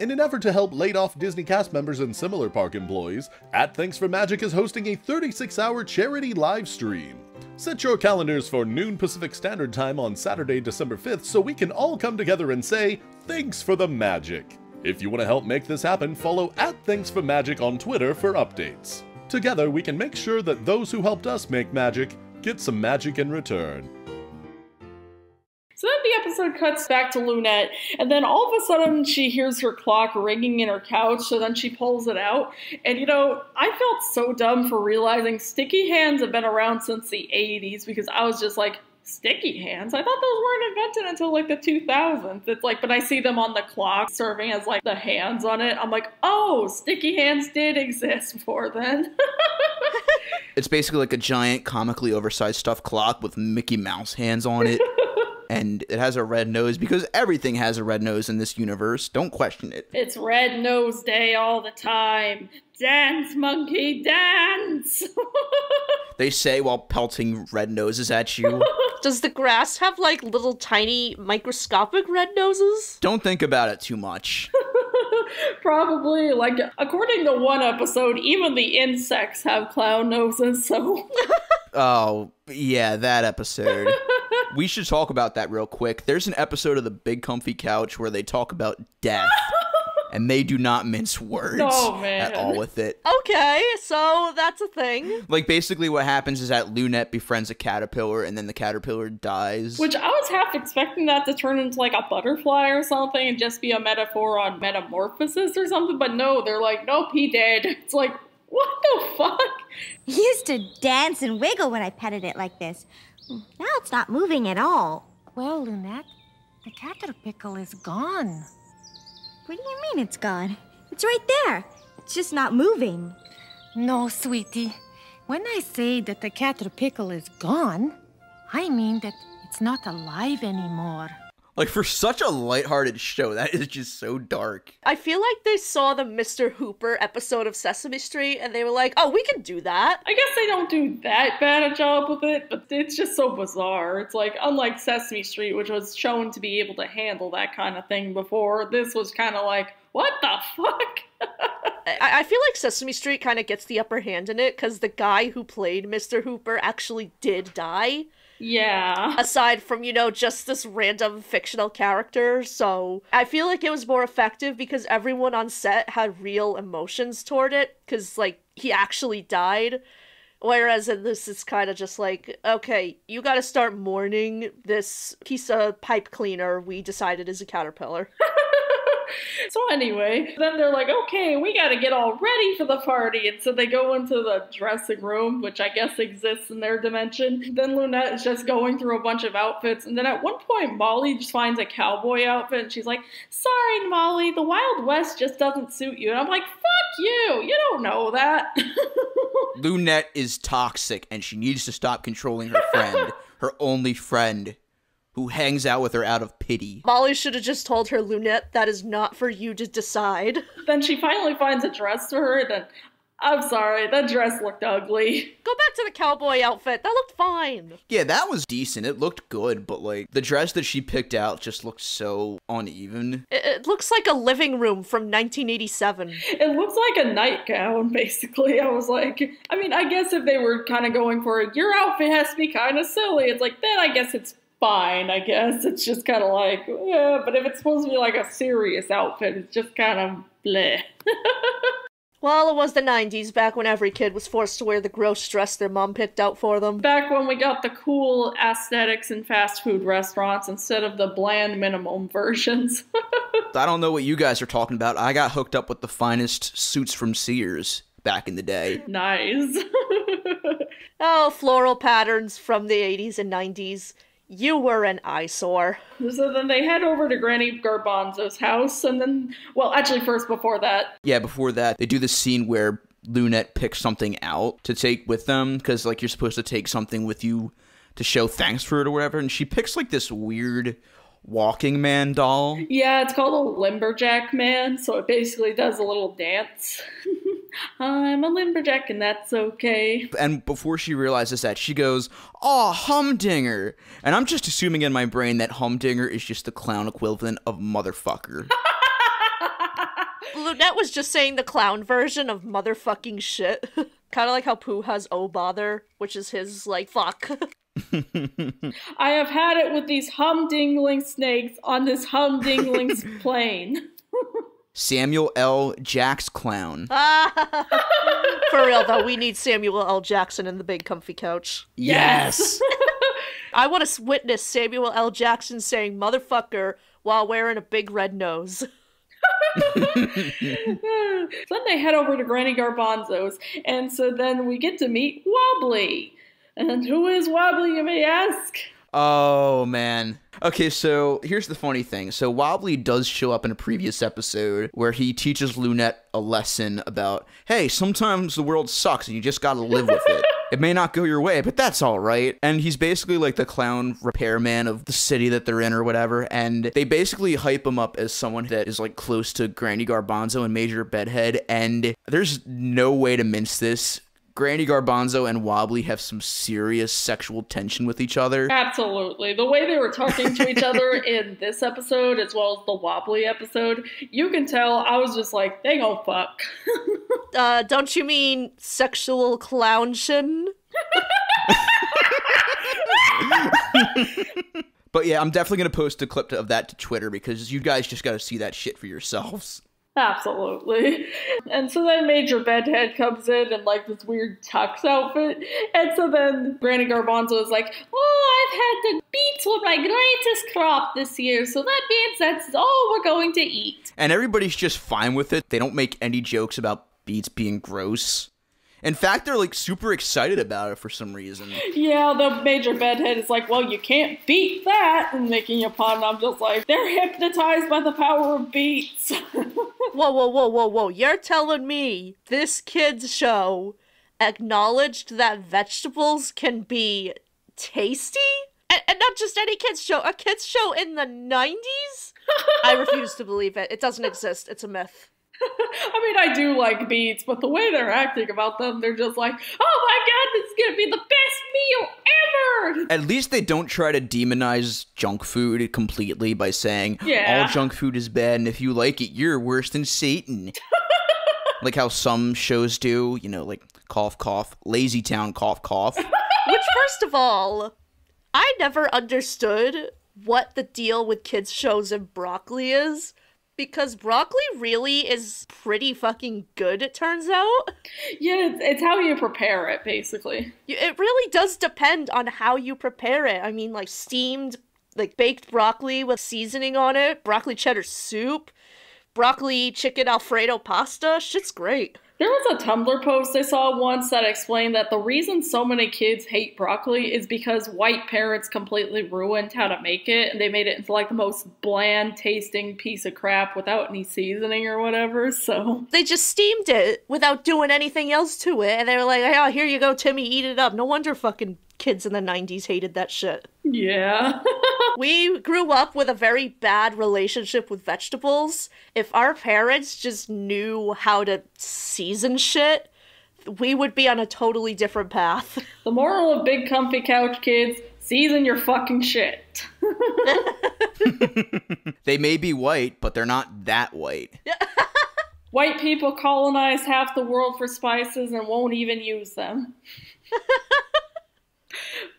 In an effort to help laid-off Disney cast members and similar park employees, At Thanks for Magic is hosting a 36-hour charity live stream. Set your calendars for noon Pacific Standard Time on Saturday, December 5th so we can all come together and say, thanks for the magic. If you want to help make this happen, follow @ThanksForMagic on Twitter for updates. Together, we can make sure that those who helped us make magic get some magic in return. So then the episode cuts back to Lunette, and then all of a sudden she hears her clock ringing in her couch, so then she pulls it out. And you know, I felt so dumb for realizing sticky hands have been around since the 80s, because I was just like, sticky hands? I thought those weren't invented until like the 2000s. It's like, but I see them on the clock serving as like the hands on it. I'm like, oh, sticky hands did exist before then. It's basically like a giant comically oversized stuffed clock with Mickey Mouse hands on it. And it has a red nose because everything has a red nose in this universe. Don't question it. It's Red Nose Day all the time. Dance, monkey, dance! They say while pelting red noses at you. Does the grass have like little tiny microscopic red noses? Don't think about it too much. Probably, like, according to one episode, even the insects have clown noses, so... Oh, yeah, that episode. We should talk about that real quick. There's an episode of the Big Comfy Couch where they talk about death. And they do not mince words at all with it. Okay, so that's a thing. Like, basically what happens is that Lunette befriends a caterpillar, and then the caterpillar dies. Which I was half expecting that to turn into, like, a butterfly or something and just be a metaphor on metamorphosis or something, but no, they're like, nope, he dead. It's like, what the fuck? He used to dance and wiggle when I petted it like this. Now it's not moving at all. Well, Lunette, the caterpillar is gone. What do you mean it's gone? It's right there. It's just not moving. No, sweetie. When I say that the caterpillar is gone, I mean that it's not alive anymore. Like, for such a lighthearted show, that is just so dark. I feel like they saw the Mr. Hooper episode of Sesame Street and they were like, oh, we can do that. I guess they don't do that bad a job with it, but it's just so bizarre. It's like, unlike Sesame Street, which was shown to be able to handle that kind of thing before, this was kind of like, what the fuck? I feel like Sesame Street kind of gets the upper hand in it because the guy who played Mr. Hooper actually did die. Yeah. Aside from, you know, just this random fictional character. So I feel like it was more effective because everyone on set had real emotions toward it. Because, like, he actually died. Whereas in this, it's kind of just like, okay, you gotta start mourning this piece of pipe cleaner we decided is a caterpillar. So anyway, then they're like, okay, we gotta get all ready for the party. And so they go into the dressing room, which I guess exists in their dimension. Then Lunette is just going through a bunch of outfits. And then at one point, Molly just finds a cowboy outfit. And she's like, sorry, Molly, the Wild West just doesn't suit you. And I'm like, fuck you. You don't know that. Lunette is toxic, and she needs to stop controlling her friend, her only friend, who hangs out with her out of pity. Molly should have just told her, Lunette, that is not for you to decide. Then she finally finds a dress for her, and I'm sorry, that dress looked ugly. Go back to the cowboy outfit. That looked fine. Yeah, that was decent. It looked good, but like the dress that she picked out just looked so uneven. It looks like a living room from 1987. It looks like a nightgown, basically. I was like, I mean, I guess if they were kind of going for it, your outfit has to be kind of silly. It's like, then I guess it's fine, I guess. It's just kind of like, yeah, but if it's supposed to be like a serious outfit, it's just kind of bleh. Well, it was the 90s, back when every kid was forced to wear the gross dress their mom picked out for them. Back when we got the cool aesthetics in fast food restaurants instead of the bland minimum versions. I don't know what you guys are talking about. I got hooked up with the finest suits from Sears back in the day. Nice. Oh, floral patterns from the 80s and 90s. You were an eyesore. So then they head over to Granny Garbanzo's house, and then, well, actually first before that. Yeah, before that, they do the scene where Lunette picks something out to take with them, because, like, you're supposed to take something with you to show thanks for it or whatever, and she picks, like, this weird walking man doll. Yeah, it's called a lumberjack man, so it basically does a little dance. I'm a lumberjack and that's okay. And before she realizes that, she goes, "Aw, humdinger!" And I'm just assuming in my brain that humdinger is just the clown equivalent of motherfucker. Lunette was just saying the clown version of motherfucking shit. Kind of like how Pooh has oh bother, which is his, like, fuck. I have had it with these humdingling snakes on this humdingling's plane. Samuel L. Jack's clown. For real, though, we need Samuel L. Jackson in the big comfy couch. Yes! I want to witness Samuel L. Jackson saying motherfucker while wearing a big red nose. Then they head over to Granny Garbanzo's, and so then we get to meet Wobbly. And who is Wobbly, you may ask? Oh, man. Okay, so here's the funny thing. So Wobbly does show up in a previous episode where he teaches Lunette a lesson about, hey, sometimes the world sucks and you just gotta live with it. It may not go your way, but that's all right. And he's basically like the clown repairman of the city that they're in or whatever. And they basically hype him up as someone that is like close to Granny Garbanzo and Major Bedhead. And there's no way to mince this. Granny Garbanzo and Wobbly have some serious sexual tension with each other. Absolutely. The way they were talking to each other in this episode, as well as the Wobbly episode, you can tell I was just like, they gon' fuck. Don't you mean sexual clownshin? But yeah, I'm definitely going to post a clip of that to Twitter because you guys just got to see that shit for yourselves. Absolutely. And so then Major Bedhead comes in like this weird tux outfit. And so then Granny Garbanzo is like, oh, I've had the beets with my greatest crop this year. So that means that's all we're going to eat. And everybody's just fine with it. They don't make any jokes about beets being gross. In fact, they're like super excited about it for some reason. Yeah, the Major Bedhead is like, well, you can't beat that, and making a pun. And I'm just like, they're hypnotized by the power of beets. Whoa. You're telling me this kid's show acknowledged that vegetables can be tasty? And not just any kid's show, a kid's show in the 90s? I refuse to believe it. It doesn't exist. It's a myth. I mean, I do like beets, but the way they're acting about them, they're just like, oh my god, this is gonna be the best meal ever! At least they don't try to demonize junk food completely by saying, yeah, all junk food is bad, and if you like it, you're worse than Satan. Like how some shows do, you know, like, cough, cough, Lazy Town, cough, cough. Which, first of all, I never understood what the deal with kids' shows and broccoli is. Because broccoli really is pretty fucking good, it turns out. Yeah, it's how you prepare it, basically. It really does depend on how you prepare it. I mean, like, steamed, like, baked broccoli with seasoning on it, broccoli cheddar soup, broccoli chicken Alfredo pasta. Shit's great. There was a Tumblr post I saw once that explained that the reason so many kids hate broccoli is because white parents completely ruined how to make it, and they made it into like the most bland tasting piece of crap without any seasoning or whatever, so. They just steamed it without doing anything else to it, and they were like, oh, here you go, Timmy, eat it up. No wonder fucking kids in the 90s hated that shit. Yeah. We grew up with a very bad relationship with vegetables. If our parents just knew how to season shit, we would be on a totally different path. The moral of Big Comfy Couch, kids, season your fucking shit. They may be white, but they're not that white. White people colonized half the world for spices and won't even use them.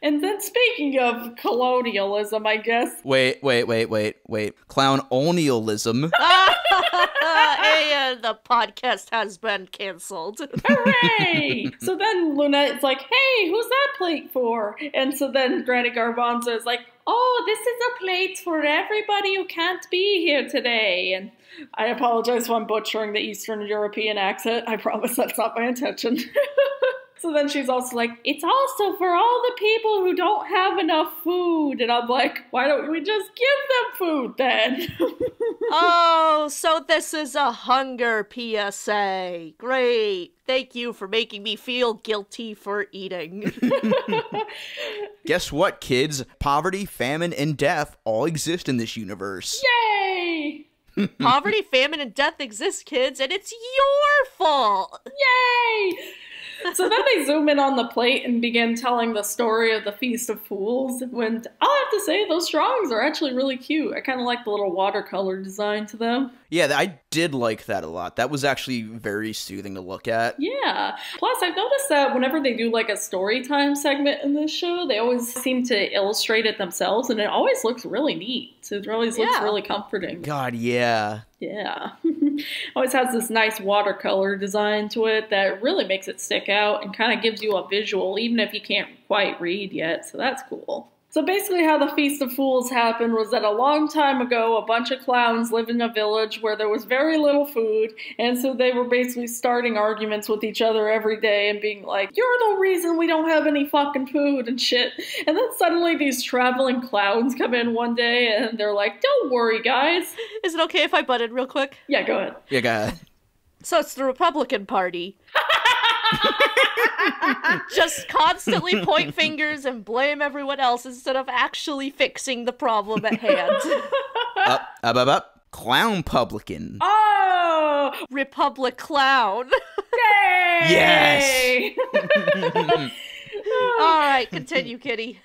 And then speaking of colonialism, I guess. Wait. Clown-onialism. And the podcast has been canceled. Hooray! So then Lunette's like, hey, who's that plate for? And so then Granny Garbanzo is like, oh, this is a plate for everybody who can't be here today. And I apologize if I'm butchering the Eastern European accent. I promise that's not my intention. So then she's also like, it's also for all the people who don't have enough food. And I'm like, why don't we just give them food then? Oh, so this is a hunger PSA. Great. Thank you for making me feel guilty for eating. Guess what, kids? Poverty, famine, and death all exist in this universe. Yay! Poverty, famine, and death exist, kids, and it's your fault. Yay! So then they zoom in on the plate and begin telling the story of the Feast of Fools. When I'll have to say, those drawings are actually really cute. I kind of like the little watercolor design to them. Yeah, I did like that a lot. That was actually very soothing to look at. Yeah. Plus, I've noticed that whenever they do like a story time segment in this show, they always seem to illustrate it themselves, and it always looks really neat. It always looks really comforting. God, yeah. Yeah. Always has this nice watercolor design to it that really makes it stick out and kind of gives you a visual, even if you can't quite read yet. So that's cool. So basically how the Feast of Fools happened was that a long time ago, a bunch of clowns lived in a village where there was very little food, and so they were basically starting arguments with each other every day and being like, you're the reason we don't have any fucking food and shit. And then suddenly these traveling clowns come in one day and they're like, don't worry, guys. Is it okay if I butt in real quick? Yeah, go ahead. Yeah, go ahead. So it's the Republican Party. Just constantly point fingers and blame everyone else instead of actually fixing the problem at hand. Up. Clown publican. Oh! Republic Clown. Yay! Yes! All right, continue, Kitty.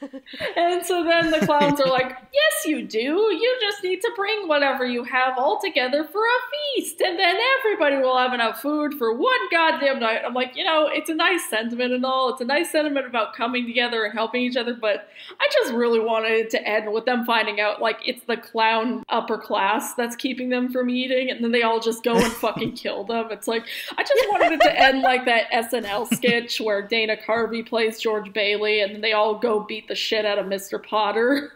And so then the clowns are like, yes, you do. You just need to bring whatever you have all together for a feast, and then everybody will have enough food for one goddamn night. I'm like, it's a nice sentiment and all. It's a nice sentiment about coming together and helping each other, but I just really wanted it to end with them finding out, like, it's the clown upper class that's keeping them from eating, and then they all just go and fucking kill them. It's like, I just wanted it to end like that SNL sketch where Dana Carvey plays George Bailey, and then they all go beat the shit out of Mr. Potter.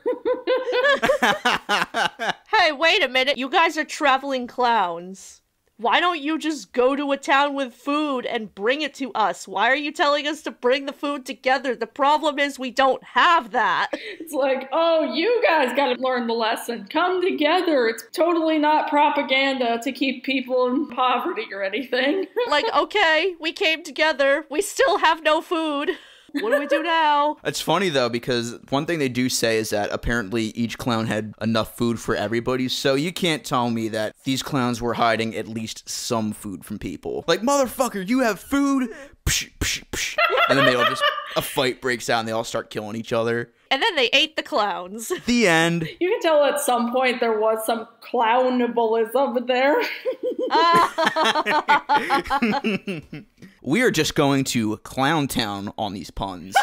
Hey, wait a minute. You guys are traveling clowns. Why don't you just go to a town with food and bring it to us? Why are you telling us to bring the food together? The problem is we don't have that. It's like, oh, you guys gotta learn the lesson. Come together. It's totally not propaganda to keep people in poverty or anything. Like, okay, we came together. We still have no food. What do we do now? It's funny, though, because one thing they do say is that apparently each clown had enough food for everybody, so you can't tell me that these clowns were hiding at least some food from people. Like, motherfucker, you have food? Psh, psh, psh. And then a fight breaks out and they all start killing each other. And then they ate the clowns. The end. You can tell at some point there was some clownibalism there. We are just going to Clown Town on these puns.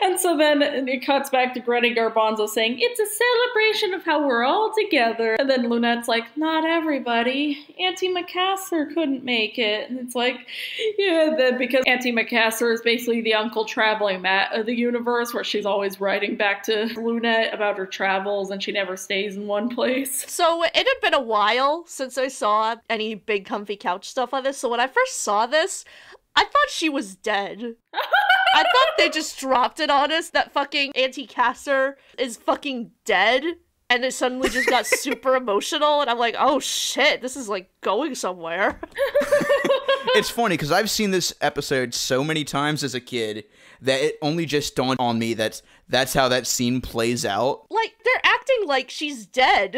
And so then it cuts back to Granny Garbanzo saying, it's a celebration of how we're all together. And then Lunette's like, not everybody. Auntie Macassar couldn't make it. And it's like, yeah, because Auntie Macassar is basically the Uncle Traveling Matt of the universe, where she's always writing back to Lunette about her travels and she never stays in one place. So it had been a while since I saw any Big Comfy Couch stuff on this. So when I first saw this, I thought she was dead. I thought they just dropped it on us that fucking Auntie Casser is fucking dead. And it suddenly just got super emotional. And I'm like, oh shit, this is like going somewhere. It's funny because I've seen this episode so many times as a kid that it only just dawned on me that that's how that scene plays out. Like, they're acting like she's dead.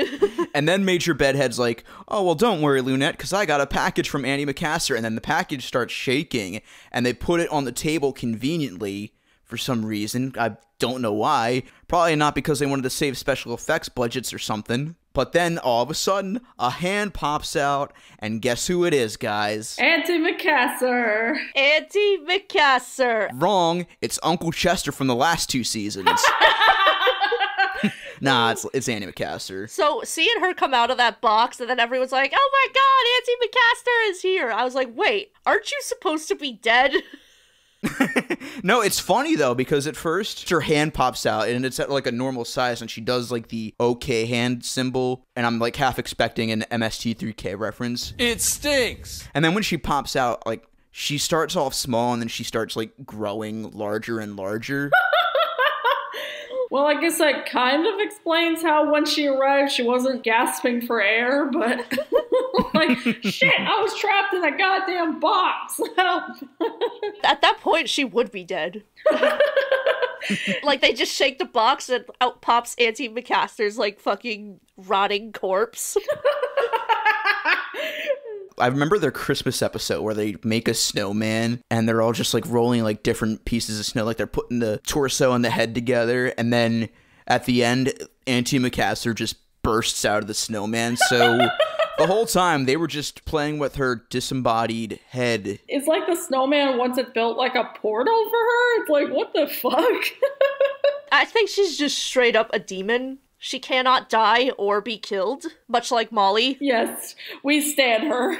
And then Major Bedhead's like, oh, well, don't worry, Lunette, because I got a package from Annie McCaster. And then the package starts shaking, and they put it on the table conveniently for some reason. I don't know why. Probably not because they wanted to save special effects budgets or something. But then, all of a sudden, a hand pops out, and guess who it is, guys? Auntie McCaster. Auntie McCaster. Wrong. It's Uncle Chester from the last 2 seasons. Nah, it's Annie McCaster. So, seeing her come out of that box, and then everyone's like, oh my god, Auntie McCaster is here. I was like, wait, aren't you supposed to be dead? No, it's funny though, because at first her hand pops out and it's at like a normal size, and she does like the OK hand symbol, and I'm like half expecting an MST3K reference. It stinks. And then when she pops out, like she starts off small and then she starts like growing larger and larger. Well, I guess that kind of explains how when she arrived, she wasn't gasping for air, but like, shit, I was trapped in a goddamn box. Help. At that point, she would be dead. Like, they just shake the box and out pops Auntie McCaster's, like, fucking rotting corpse. I remember their Christmas episode where they make a snowman and they're all just like rolling like different pieces of snow, like they're putting the torso and the head together, and then at the end, Auntie McCaster just bursts out of the snowman. So the whole time they were just playing with her disembodied head. It's like the snowman once it built like a portal for her. It's like, what the fuck? I think she's just straight up a demon. She cannot die or be killed, much like Molly. Yes, we stand her.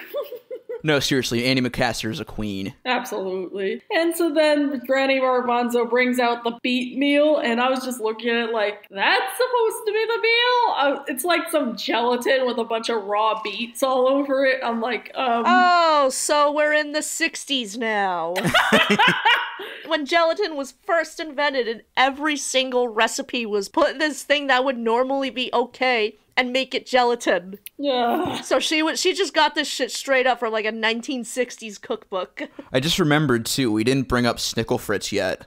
No, seriously, Annie McCaster is a queen. Absolutely. And so then Granny Garbanzo brings out the beet meal, and I was just looking at it like, that's supposed to be the meal? It's like some gelatin with a bunch of raw beets all over it. I'm like, Oh, so we're in the 60s now. When gelatin was first invented and every single recipe was put in this thing that would normally be okay and make it gelatin. Yeah. So she just got this shit straight up from like a 1960s cookbook. I just remembered too, we didn't bring up Snickle Fritz yet.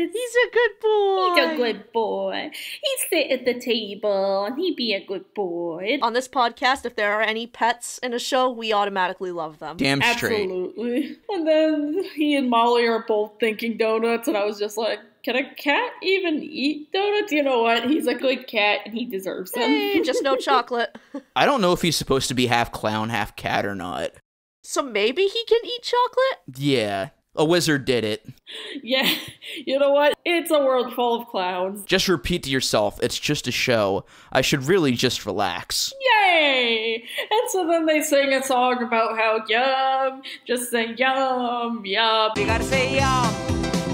He's a good boy. He's a good boy. He'd sit at the table and he'd be a good boy. On this podcast, if there are any pets in a show, we automatically love them. Damn straight. Absolutely. And then he and Molly are both thinking donuts, and I was just like, can a cat even eat donuts? You know what? He's a good cat and he deserves them. Hey, just no chocolate. I don't know if he's supposed to be half clown, half cat or not. So maybe he can eat chocolate? Yeah. A wizard did it. Yeah, you know what? It's a world full of clowns. Just repeat to yourself, it's just a show. I should really just relax. Yay! And so then they sing a song about how yum, just sing yum, yum. You gotta say yum.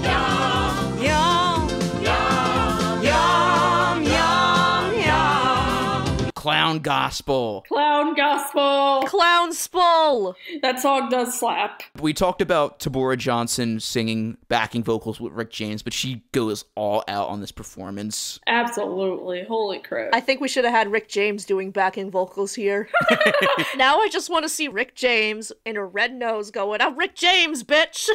Yum, Yum. yum, Yum. Yum. Yum. Clown gospel. Clown gospel. Clown spull. That song does slap. We talked about Tabora Johnson singing backing vocals with Rick James, but she goes all out on this performance. Absolutely. Holy crap. I think we should have had Rick James doing backing vocals here. Now I just want to see Rick James in a red nose going, I'm Rick James, bitch!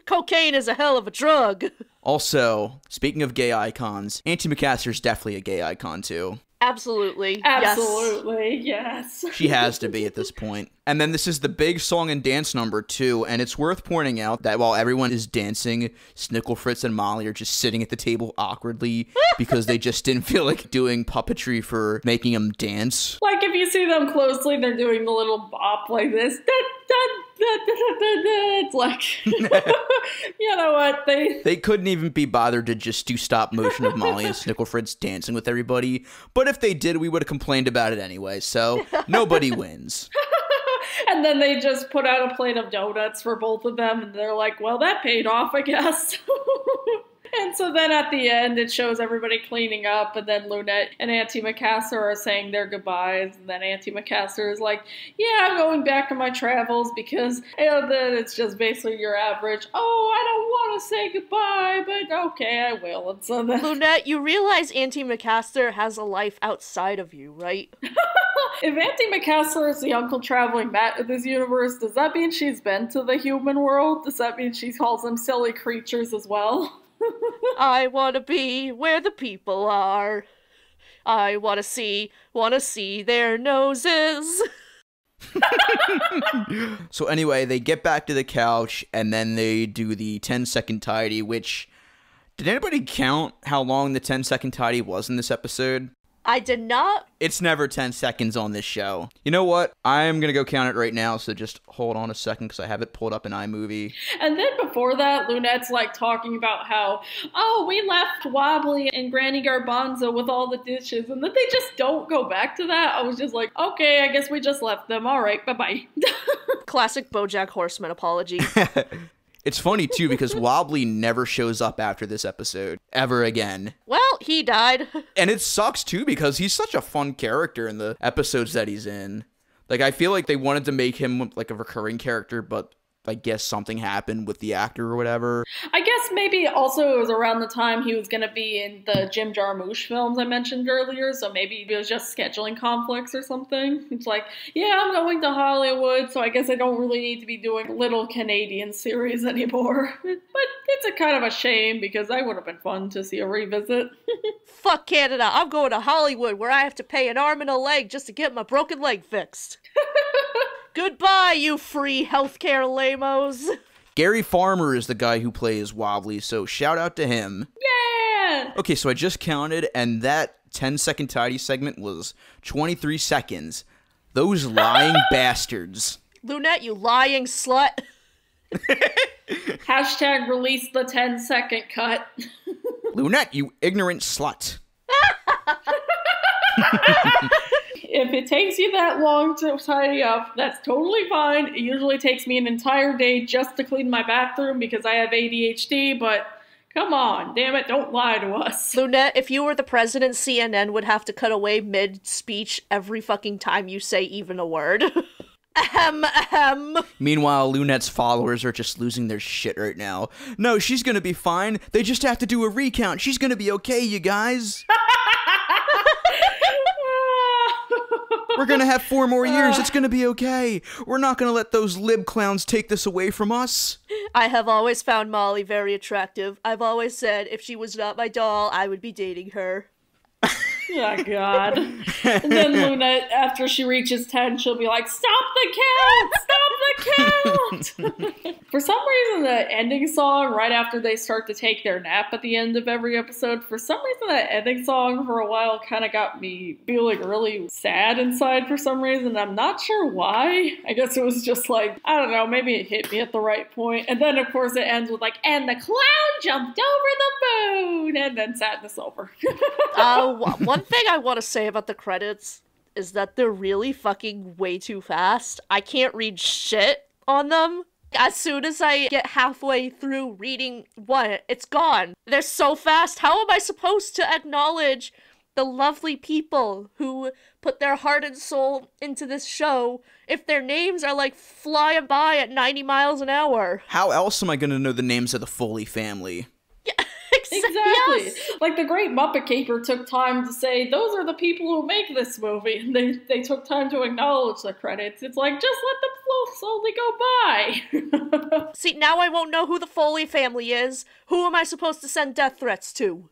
Cocaine is a hell of a drug. Also, speaking of gay icons, Auntie McCaster's definitely a gay icon too. Absolutely. Absolutely, yes. She has to be at this point. And then this is the big song and dance number too, and it's worth pointing out that while everyone is dancing, Snickle Fritz and Molly are just sitting at the table awkwardly because they just didn't feel like doing puppetry for making them dance. Like, if you see them closely, they're doing the little bop like this. It's like, you know what? They couldn't even be bothered to just do stop motion of Molly and Snickle Fritz dancing with everybody. But if they did, we would have complained about it anyway, so nobody wins. And then they just put out a plate of donuts for both of them, and they're like, well, that paid off, I guess. And so then at the end, it shows everybody cleaning up, and then Lunette and Auntie Macassar are saying their goodbyes, and then Auntie Macassar is like, yeah, I'm going back on my travels, because, and then it's just basically your average, oh, I don't want to say goodbye, but okay, I will. And so then... Lunette, you realize Auntie Macassar has a life outside of you, right? If Auntie Macassar is the uncle traveling back to this universe, does that mean she's been to the human world? Does that mean she calls them silly creatures as well? I want to be where the people are. I want to see their noses. So anyway, they get back to the couch, and then they do the 10-second tidy, which... Did anybody count how long the 10-second tidy was in this episode? I did not. It's never 10 seconds on this show. You know what? I'm going to go count it right now, so just hold on a second because I have it pulled up in iMovie. And then before that, Lunette's like talking about how, oh, we left Wobbly and Granny Garbanzo with all the dishes, and then they just don't go back to that. I was just like, okay, I guess we just left them. All right, bye-bye. Classic BoJack Horseman apology. It's funny, too, because Wobbly never shows up after this episode, ever again. Well, he died. And it sucks, too, because he's such a fun character in the episodes that he's in. Like, I feel like they wanted to make him, like, a recurring character, but I guess something happened with the actor or whatever. I guess maybe also it was around the time he was going to be in the Jim Jarmusch films I mentioned earlier, so maybe it was just scheduling conflicts or something. It's like, yeah, I'm going to Hollywood, so I guess I don't really need to be doing little Canadian series anymore. But it's a kind of a shame, because that would have been fun to see a revisit. Fuck Canada, I'm going to Hollywood, where I have to pay an arm and a leg just to get my broken leg fixed. Goodbye, you free healthcare lamos. Gary Farmer is the guy who plays Wobbly, so shout out to him. Yeah! Okay, so I just counted, and that 10-second tidy segment was 23 seconds. Those lying bastards. Lunette, you lying slut. Hashtag release the 10-second cut. Lunette, you ignorant slut. If it takes you that long to tidy up, that's totally fine. It usually takes me an entire day just to clean my bathroom because I have ADHD, but come on, damn it, don't lie to us. Lunette, if you were the president, CNN would have to cut away mid-speech every fucking time you say even a word. Ahem, ahem. Meanwhile, Lunette's followers are just losing their shit right now. No, she's gonna be fine. They just have to do a recount. She's gonna be okay, you guys. We're gonna have 4 more years. It's gonna be okay. We're not gonna let those lib clowns take this away from us. I have always found Molly very attractive. I've always said if she was not my doll, I would be dating her. Oh, God. And then Lunette, after she reaches 10, she'll be like, stop the count! Stop the count! For some reason, the ending song, right after they start to take their nap at the end of every episode, for some reason that ending song for a while kind of got me feeling really sad inside for some reason. I'm not sure why. I guess it was just like, I don't know, maybe it hit me at the right point. And then, of course, it ends with like, and the clown jumped over the moon! And then sadness over. One thing I want to say about the credits is that they're really fucking way too fast. I can't read shit on them. As soon as I get halfway through reading one, it's gone. They're so fast. How am I supposed to acknowledge the lovely people who put their heart and soul into this show if their names are like flying by at 90 miles an hour? How else am I gonna know the names of the Foley family? Exactly. Yes. Like the great Muppet Caper took time to say, those are the people who make this movie. And they took time to acknowledge the credits. It's like, just let them slowly go by. See, now I won't know who the Foley family is. Who am I supposed to send death threats to?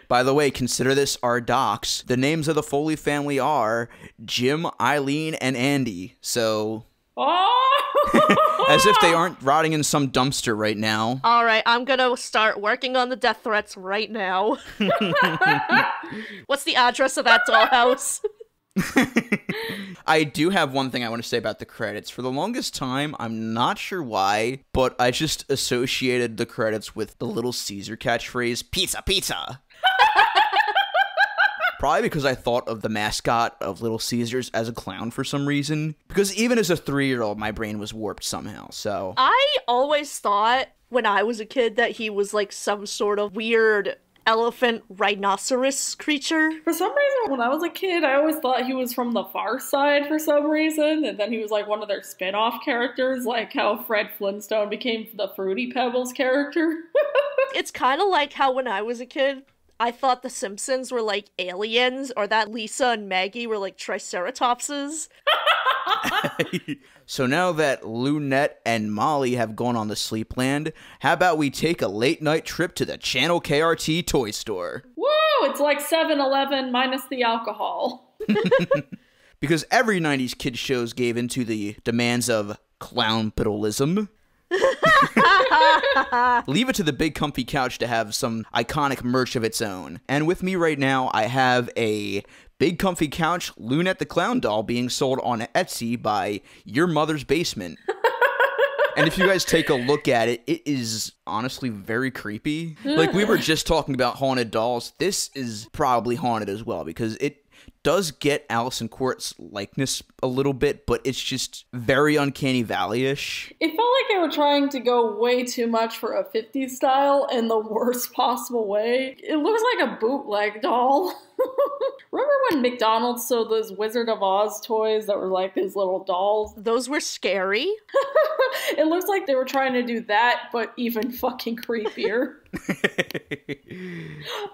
By the way, consider this our docs. The names of the Foley family are Jim, Eileen, and Andy. So... As if they aren't rotting in some dumpster right now. Alright, I'm gonna start working on the death threats right now. What's the address of that dollhouse? I do have one thing I want to say about the credits. For the longest time, I'm not sure why, but I just associated the credits with the Little Caesar catchphrase, pizza, pizza. Probably because I thought of the mascot of Little Caesars as a clown for some reason. Because even as a 3-year-old, my brain was warped somehow, so. I always thought when I was a kid that he was like some sort of weird elephant rhinoceros creature. For some reason, when I was a kid, I always thought he was from the Far Side for some reason, and then he was like one of their spin-off characters, like how Fred Flintstone became the Fruity Pebbles character. It's kind of like how when I was a kid, I thought the Simpsons were like aliens, or that Lisa and Maggie were like triceratopses. So now that Lunette and Molly have gone on the Sleepland, how about we take a late night trip to the Channel KRT toy store? Woo! It's like 7-Eleven minus the alcohol. Because every 90s kid shows gave into the demands of clownpitalism. Leave it to the big comfy couch to have some iconic merch of its own. And with me right now, I have a big comfy couch Lunette the Clown doll being sold on Etsy by Your Mother's Basement. And if you guys take a look at it, it is honestly very creepy. Like, we were just talking about haunted dolls. This is probably haunted as well, because it does get Allison Court's likeness a little bit, but it's just very Uncanny Valley-ish. It felt like they were trying to go way too much for a 50s style in the worst possible way. It looks like a bootleg doll. Remember when McDonald's sold those Wizard of Oz toys that were like these little dolls? Those were scary. It looks like they were trying to do that, but even fucking creepier.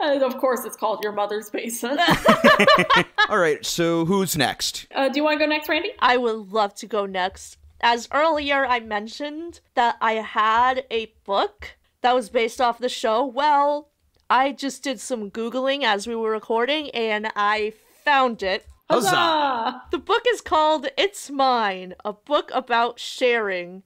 And of course, it's called Your Mother's Basement. All right, so who's next? Do you want to go next, Randy? I would love to go next. As earlier I mentioned that I had a book that was based off the show. Well, I just did some Googling as we were recording, and I found it. Huzzah! The book is called It's Mine, a book about sharing.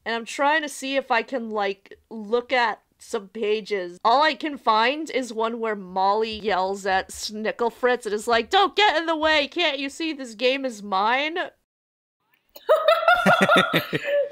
And I'm trying to see if I can, like, look at some pages. All I can find is one where Molly yells at Snickle Fritz and is like, "Don't get in the way! Can't you see this game is mine?"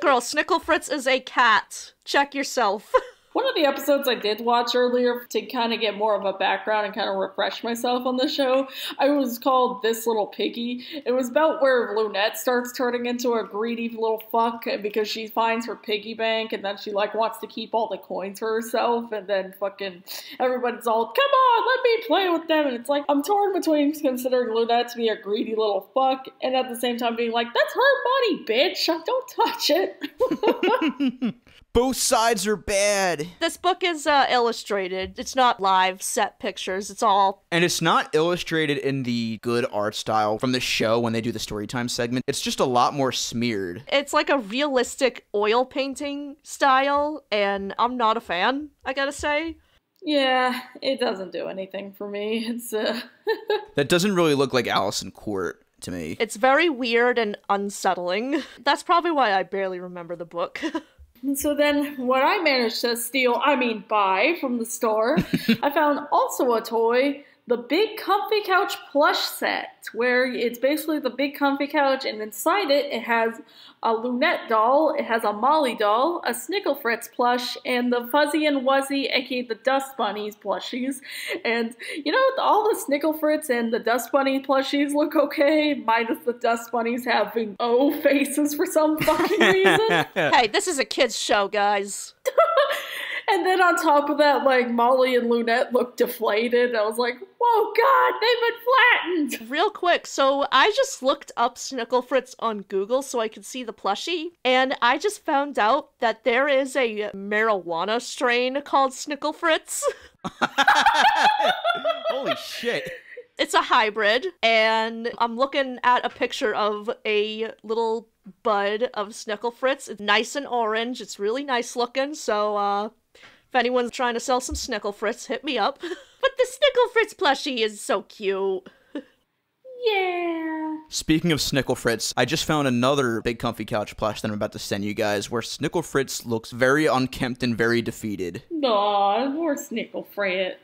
Girl, Snickle Fritz is a cat. Check yourself. One of the episodes I did watch earlier to kind of get more of a background and kind of refresh myself on the show, I was called This Little Piggy. It was about where Lunette starts turning into a greedy little fuck because she finds her piggy bank and then she like wants to keep all the coins for herself, and then fucking everybody's all, "Come on, let me play with them." And it's like, I'm torn between considering Lunette to be a greedy little fuck and at the same time being like, that's her money, bitch. Don't touch it. Both sides are bad. This book is illustrated. It's not live set pictures. It's all... And it's not illustrated in the good art style from the show when they do the storytime segment. It's just a lot more smeared. It's like a realistic oil painting style, and I'm not a fan, I gotta say. Yeah, it doesn't do anything for me. It's That doesn't really look like Allison Court to me. It's very weird and unsettling. That's probably why I barely remember the book. And so then what I managed to buy from the store, I found also a toy, the Big Comfy Couch plush set, where it's basically the Big Comfy Couch, and inside it, it has a Lunette doll, it has a Molly doll, a Snickle Fritz plush, and the Fuzzy and Wuzzy, aka the Dust Bunnies plushies. And, you know, all the Snickle Fritz and the Dust Bunny plushies look okay, minus the Dust Bunnies having O faces for some fucking reason. Hey, this is a kid's show, guys. And then on top of that, like, Molly and Lunette look deflated. I was like, whoa, God, they've been flattened. Real quick, so I just looked up Snickle Fritz on Google so I could see the plushie, and I just found out that there is a marijuana strain called Snickle Fritz. Holy shit. It's a hybrid, and I'm looking at a picture of a little bud of Snickle Fritz. It's nice and orange. It's really nice looking, so, if anyone's trying to sell some Snickle Fritz, hit me up. But the Snickle Fritz plushie is so cute. Yeah. Speaking of Snickle Fritz, I just found another Big Comfy Couch plush that I'm about to send you guys, where Snickle Fritz looks very unkempt and very defeated. Aw, poor Snickle Fritz.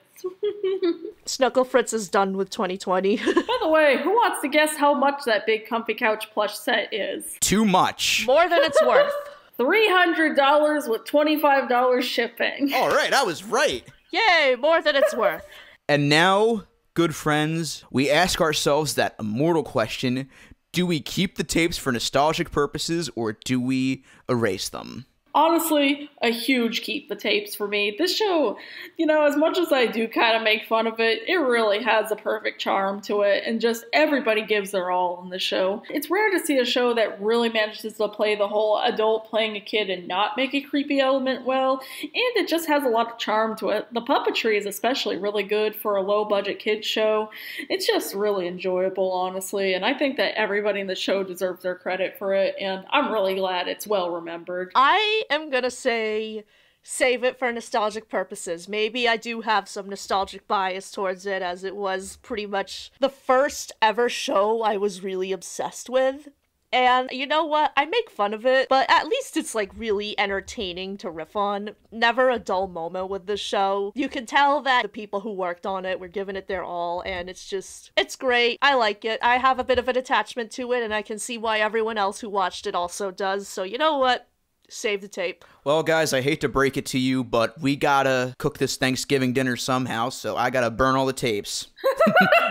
Snickle Fritz is done with 2020. By the way, who wants to guess how much that Big Comfy Couch plush set is? Too much. More than it's worth. $300 with $25 shipping. All right, I was right. Yay, more than it's worth. And now, good friends, we ask ourselves that immortal question: do we keep the tapes for nostalgic purposes, or do we erase them? Honestly, a huge keep the tapes for me. This show, as much as I do kind of make fun of it, it really has a perfect charm to it, and just everybody gives their all in the show. It's rare to see a show that really manages to play the whole adult playing a kid and not make a creepy element well, and it just has a lot of charm to it. The puppetry is especially really good for a low-budget kids show. It's just really enjoyable, honestly, and I think that everybody in the show deserves their credit for it, and I'm really glad it's well remembered. I am gonna say save it for nostalgic purposes. Maybe I do have some nostalgic bias towards it, as it was pretty much the first ever show I was really obsessed with. And you know what? I make fun of it, but at least it's like really entertaining to riff on. Never a dull moment with this show. You can tell that the people who worked on it were giving it their all, and it's great. I like it. I have a bit of an attachment to it, and I can see why everyone else who watched it also does. So you know what? Save the tape. Well, guys, I hate to break it to you, but we gotta cook this Thanksgiving dinner somehow, so I gotta burn all the tapes.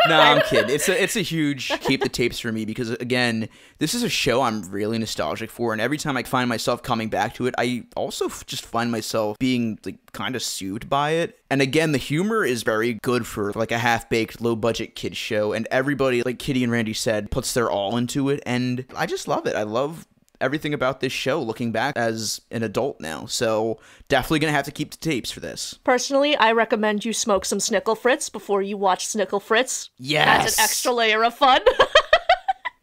No, I'm kidding. It's a huge keep the tapes for me, because, again, this is a show I'm really nostalgic for, and every time I find myself coming back to it, I also just find myself being, like, kind of soothed by it. And again, the humor is very good for, like, a half-baked, low-budget kids show, and everybody, like Kitty and Randy said, puts their all into it, and I just love it. I love everything about this show looking back as an adult now, so definitely gonna have to keep the tapes for this. Personally, I recommend you smoke some Snickle Fritz before you watch Snickle Fritz. Yes! That's an extra layer of fun.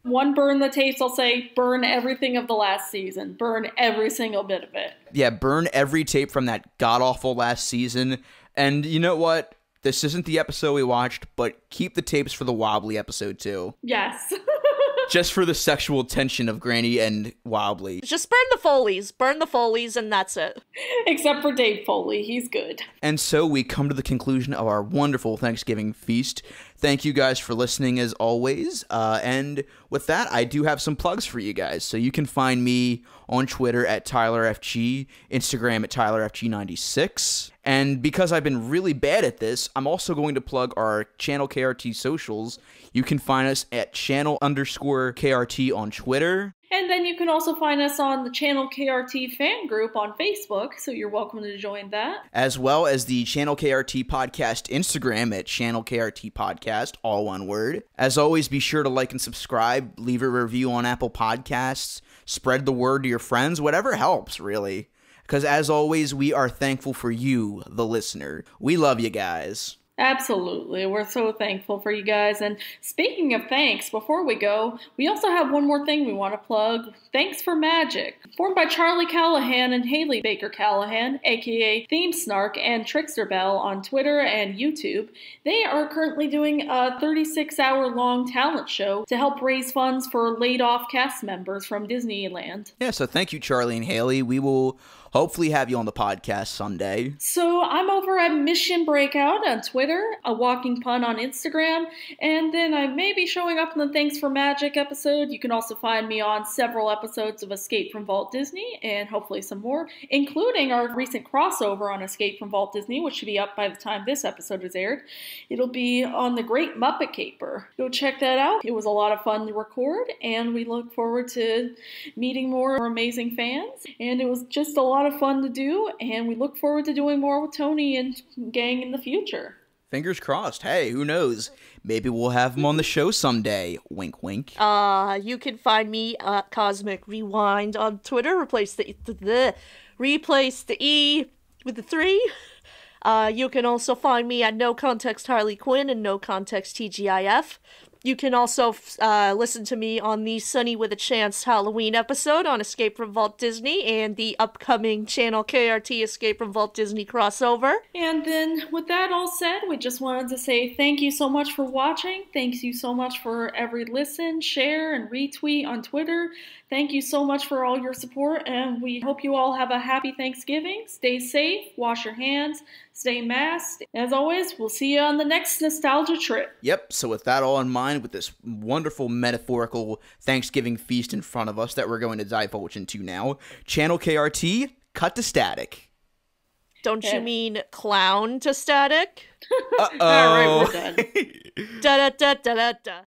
One, burn the tapes. I'll say burn everything of the last season. Burn every single bit of it. Yeah, burn every tape from that god-awful last season. And you know what? This isn't the episode we watched, but keep the tapes for the Wobbly episode too. Yes. Just for the sexual tension of Granny and Wobbly. Just burn the Foleys. Burn the Foleys, and that's it. Except for Dave Foley. He's good. And so we come to the conclusion of our wonderful Thanksgiving feast. Thank you guys for listening as always. And with that, I do have some plugs for you guys. So you can find me on Twitter at TylerFG, Instagram at TylerFG96. And because I've been really bad at this, I'm also going to plug our Channel KRT socials. You can find us at channel_KRT on Twitter. And then you can also find us on the Channel KRT fan group on Facebook, so you're welcome to join that. As well as the Channel KRT Podcast Instagram at Channel KRT Podcast, all one word. As always, be sure to like and subscribe, leave a review on Apple Podcasts, spread the word to your friends, whatever helps, really. Because as always, we are thankful for you, the listener. We love you guys. Absolutely. We're so thankful for you guys. And speaking of thanks, before we go, we also have one more thing we want to plug. Thanks for Magic. Formed by Charlie Callahan and Haley Baker Callahan, aka Theme Snark and Trickster Bell on Twitter and YouTube, they are currently doing a 36-hour-long talent show to help raise funds for laid-off cast members from Disneyland. Yeah, so thank you, Charlie and Haley. We will hopefully have you on the podcast someday. So I'm over at Mission Breakout on Twitter, A Walking Pun on Instagram, and then I may be showing up in the Thanks for Magic episode. You can also find me on several episodes of Escape from Walt Disney, and hopefully some more, including our recent crossover on Escape from Walt Disney, which should be up by the time this episode is aired. It'll be on the Great Muppet Caper. Go check that out. It was a lot of fun to record, and we look forward to meeting more amazing fans, and it was just a lot of fun to do, and we look forward to doing more with Tony and gang in the future. Fingers crossed. Hey, who knows? Maybe we'll have him on the show someday. Wink, wink. You can find me at Cosmic Rewind on Twitter. Replace the E with the 3. You can also find me at No Context Harley Quinn and No Context TGIF. You can also listen to me on the Sunny with a Chance Halloween episode on Escape from Walt Disney and the upcoming Channel KRT Escape from Walt Disney crossover. And then with that all said, we just wanted to say thank you so much for watching. Thanks you so much for every listen, share, and retweet on Twitter. Thank you so much for all your support, and we hope you all have a happy Thanksgiving. Stay safe, wash your hands, stay masked. As always, we'll see you on the next nostalgia trip. Yep, so with that all in mind, with this wonderful metaphorical Thanksgiving feast in front of us that we're going to divulge into now, Channel KRT, cut to static. Don't you mean clown to static? Uh-oh. All right, we're done. Da da da da da da.